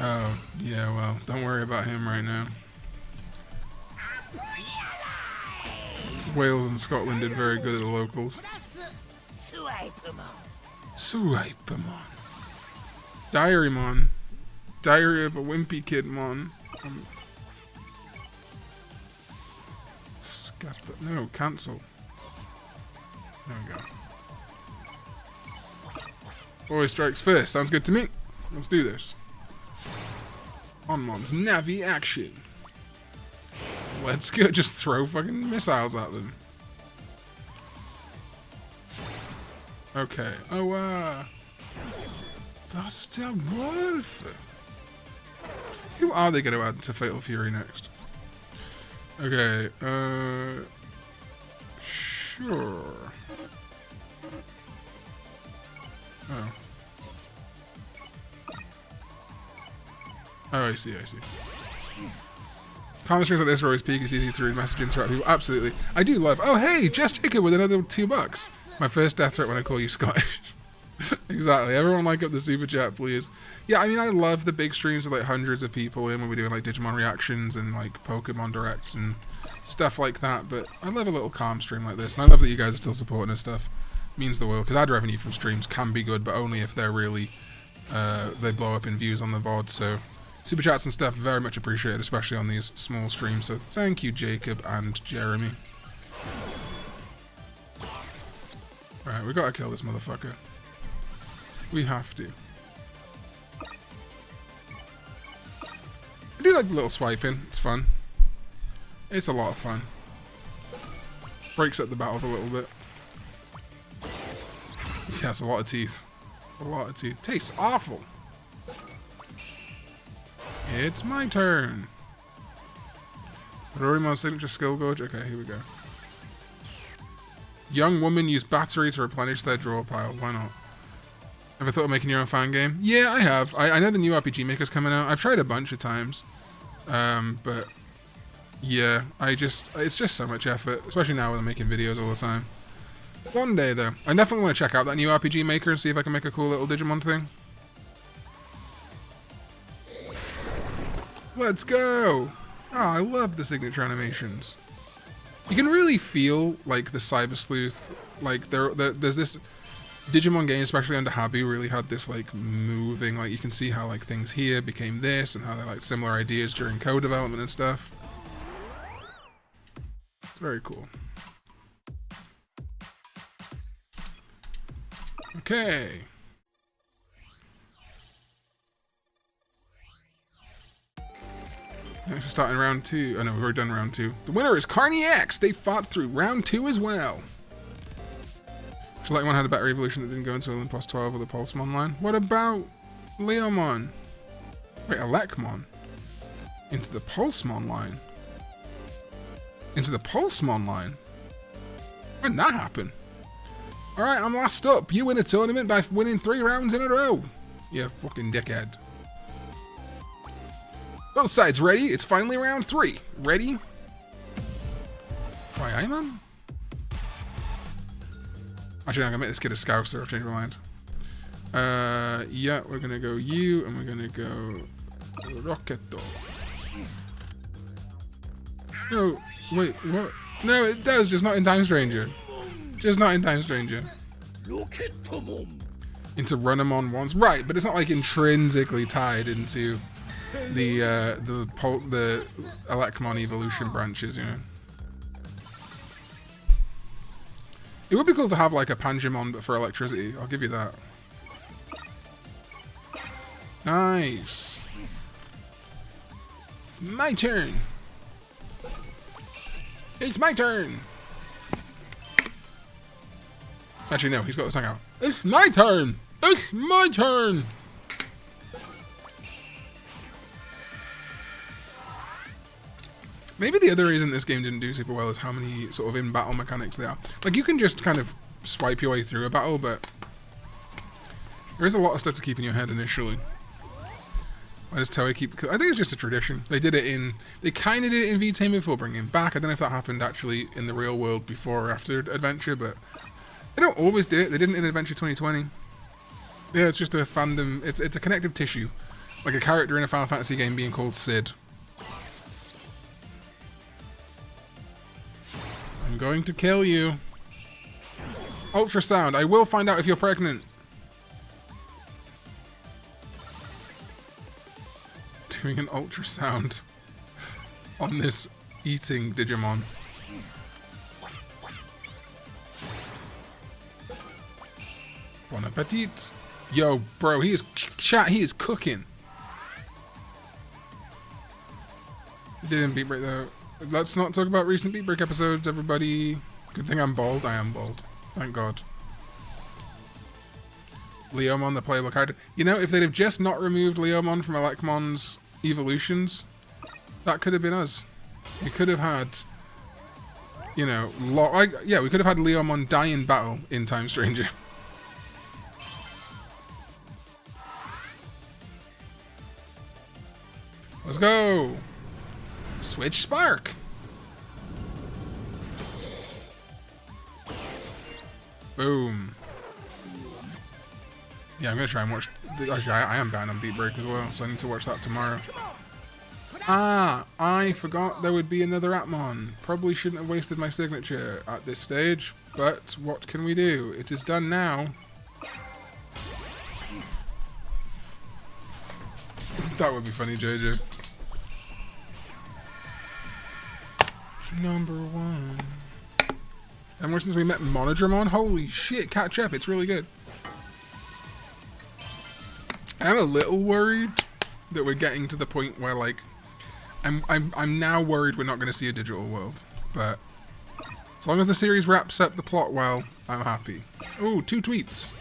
Oh, yeah, well, don't worry about him right now. Wales and Scotland did very good at the locals. Suaipamon. Diarymon. Diary of a Wimpy Kid Mon. No, cancel. There we go. Boy strikes first. Sounds good to me. Let's do this. Onmon's Navi action. Let's go. Just throw fucking missiles at them. Okay. Oh, Buster Wolf. Who are they going to add to Fatal Fury next? Okay. Sure. Oh. Oh, I see, I see. Comment streams like this are always peak. It's easy to read message interact people. Absolutely. I do love... Oh, hey! Jess Jacob with another $2. My first death threat when I call you Scottish. Exactly. Everyone like up the super chat, please. Yeah, I mean, I love the big streams with like hundreds of people in when we're doing like Digimon reactions and like Pokemon directs and stuff like that. But I love a little calm stream like this. And I love that you guys are still supporting and stuff. It means the world. Because ad revenue from streams can be good, but only if they're really... they blow up in views on the VOD. So... super chats and stuff very much appreciated, especially on these small streams. So thank you, Jacob and Jeremy. Alright, we gotta kill this motherfucker. We have to. I do like the little swiping. It's fun. It's a lot of fun. Breaks up the battles a little bit. Yeah, it's a lot of teeth. A lot of teeth. Tastes awful. It's my turn. Rorimon's signature skill gauge. Okay, here we go. Young woman use battery to replenish their draw pile. Why not? Ever thought of making your own fan game? Yeah, I have. I know the new RPG Maker's coming out. I've tried a bunch of times. But yeah, it's just so much effort, especially now when I'm making videos all the time. One day though, I definitely want to check out that new RPG Maker and see if I can make a cool little Digimon thing. Let's go! Oh, I love the signature animations. You can really feel like the Cyber Sleuth, like there's this Digimon game, especially under Habu, really had this like moving, like you can see how like things here became this and how they're like similar ideas during code development and stuff. It's very cool. Okay. Thanks for starting round 2. Oh no, we've already done round 2. The winner is Karn EX. They fought through round 2 as well. Would you like one had a better evolution that didn't go into Olymp plus 12 with the Pulsemon line? What about Leomon? Wait, Elecmon. Into the Pulsemon line. Into the Pulsemon line? When did that happen? Alright, I'm last up. You win a tournament by winning 3 rounds in a row. You fucking dickhead. Both sides ready? It's finally round 3. Ready? Why, Aimon? Actually, I'm gonna make this kid a Scouser. I've changed my mind. Yeah, we're gonna go you, and we're gonna go Rocketo. No, wait, what? No, it does, just not in Time Stranger. Just not in Time Stranger. Into Runamon once, right? But it's not like intrinsically tied into the Elecmon evolution branches, you know. It would be cool to have like a Pangemon but for electricity. I'll give you that. Nice. It's my turn. It's my turn. Actually, no, he's got the song out. It's my turn. It's my turn. Maybe the other reason this game didn't do super well is how many sort of in-battle mechanics there are. Like, you can just kind of swipe your way through a battle, but there is a lot of stuff to keep in your head initially. Why does Toei keep... I think it's just a tradition. They did it in... They kind of did it in V-Tame before bringing it back. I don't know if that happened actually in the real world before or after Adventure, but they don't always do it. They didn't in Adventure 2020. Yeah, it's just a fandom... It's a connective tissue. Like a character in a Final Fantasy game being called Sid. I'm going to kill you. Ultrasound. I will find out if you're pregnant. Doing an ultrasound on this eating Digimon. Bon appetit. Yo, bro, he is cooking. He didn't beat break though. Let's not talk about recent Beat Break episodes, everybody. Good thing I'm bald. I am bald. Thank God. Leomon, the playable character. You know, if they'd have just not removed Leomon from Elecmon's evolutions, that could have been us. We could have had, you know, yeah, we could have had Leomon die in battle in Time Stranger. Let's go. Switch Spark. Boom. Yeah, I'm gonna try and watch. Actually, I am banned on Beat Break as well, so I need to watch that tomorrow. Ah, I forgot there would be another Appmon. Probably shouldn't have wasted my signature at this stage, but what can we do? It is done now. That would be funny, JJ. Number 1. Ever since we met Monodramon, holy shit, catch up, it's really good. I'm a little worried that we're getting to the point where, like, I'm now worried we're not going to see a digital world. But as long as the series wraps up the plot well, I'm happy. Ooh, 2 tweets.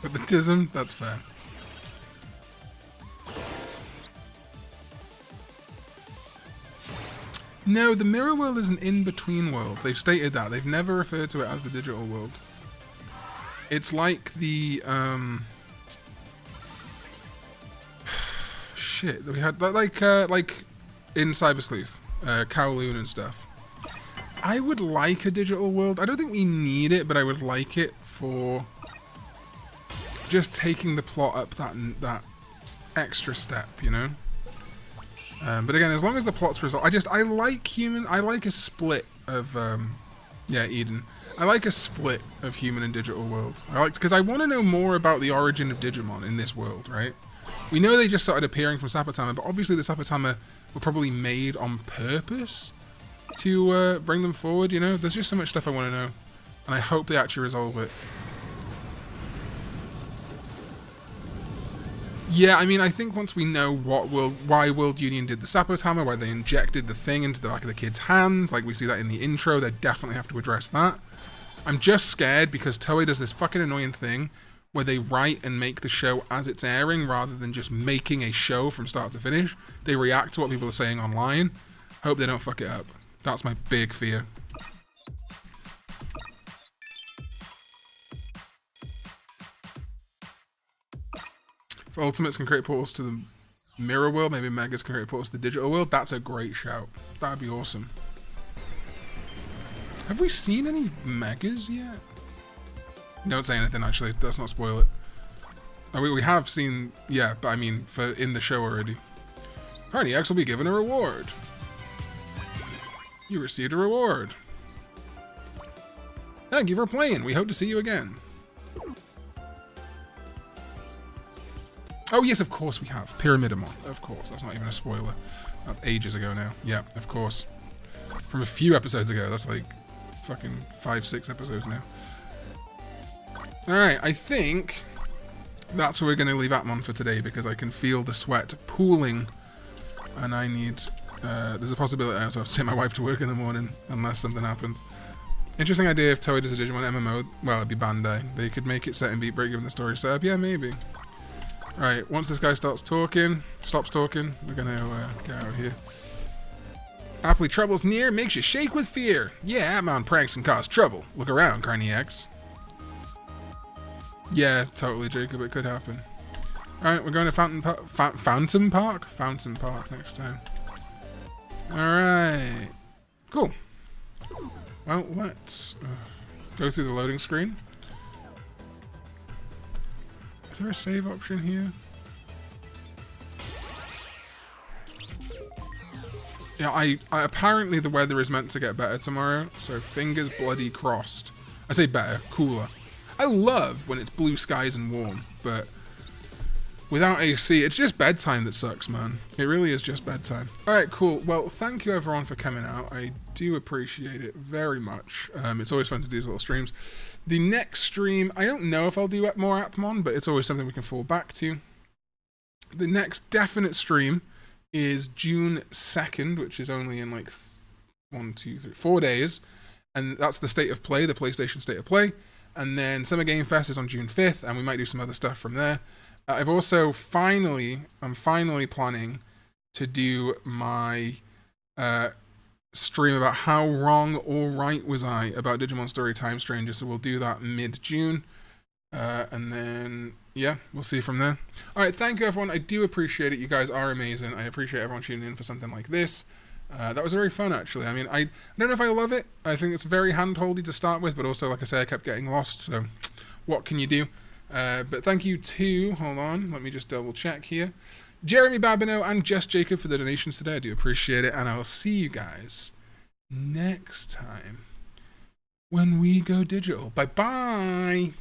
But the tism, that's fair. No, the mirror world is an in-between world. They've stated that. They've never referred to it as the digital world. It's like the, shit, that we had, like in Cyber Sleuth, Kowloon and stuff. I would like a digital world. I don't think we need it, but I would like it for just taking the plot up that extra step, you know? But again, as long as the plot's resolved, I like a split of, yeah, Eden. I like a split of human and digital world. Because I want to know more about the origin of Digimon in this world, right? We know they just started appearing from Sapatama, but obviously the Sapatama were probably made on purpose to bring them forward, you know? There's just so much stuff I want to know, and I hope they actually resolve it. Yeah, I mean, I think once we know why World Union did the Sapotama, why they injected the thing into the back of the kids' hands, like we see that in the intro, they definitely have to address that. I'm just scared because Toei does this fucking annoying thing where they write and make the show as it's airing rather than just making a show from start to finish. They react to what people are saying online. Hope they don't fuck it up. That's my big fear. If Ultimates can create portals to the mirror world, maybe Megas can create portals to the digital world. That's a great shout. That'd be awesome. Have we seen any Megas yet? Don't say anything, actually. Let's not spoil it. Oh, we have seen, yeah, but I mean, in the show already. Karn EX will be given a reward. You received a reward. Thank you for playing. We hope to see you again. Oh, yes, of course we have. Pyramidamon. Of course. That's not even a spoiler. That's ages ago now. Yeah, of course. From a few episodes ago. That's like fucking 5-6 episodes now. Alright, I think that's where we're going to leave Appmon for today because I can feel the sweat pooling and I need... there's a possibility I also have to take my wife to work in the morning unless something happens. Interesting idea if Toei does a Digimon MMO. Well, it'd be Bandai. They could make it set and beat break given the story setup. Yeah, maybe. Right, once this guy stops talking, we're gonna get out of here. Aptly trouble's near, makes you shake with fear. Yeah, Appmon pranks can cause trouble. Look around, Karn EX. Yeah, totally, Jacob, it could happen. Alright, we're going to Fountain Park next time. Alright. Cool. Well, let's go through the loading screen. Is there a save option here? Yeah, I apparently the weather is meant to get better tomorrow, so fingers bloody crossed. I say better, cooler. I love when it's blue skies and warm, but without AC, it's just bedtime that sucks, man. It really is just bedtime. Alright, cool. Well, thank you everyone for coming out. I do appreciate it very much. It's always fun to do these little streams. The next stream, I don't know if I'll do more Appmon, but it's always something we can fall back to. The next definite stream is June 2nd, which is only in like 4 days. And that's the State of Play, the PlayStation State of Play. And then Summer Game Fest is on June 5th, and we might do some other stuff from there. I've also I'm finally planning to do my stream about how wrong or right was I about Digimon Story Time Stranger, so we'll do that mid-June. And then, yeah, we'll see from there. Alright, thank you everyone. I do appreciate it. You guys are amazing. I appreciate everyone tuning in for something like this. That was very fun, actually. I mean, I don't know if I love it. I think it's very hand-holdy to start with, but also, like I say, I kept getting lost, so what can you do? But thank you to, hold on, let me just double check here, Jeremy Babineau and Just Jacob for the donations today. I do appreciate it, and I will see you guys next time when we go digital. Bye-bye!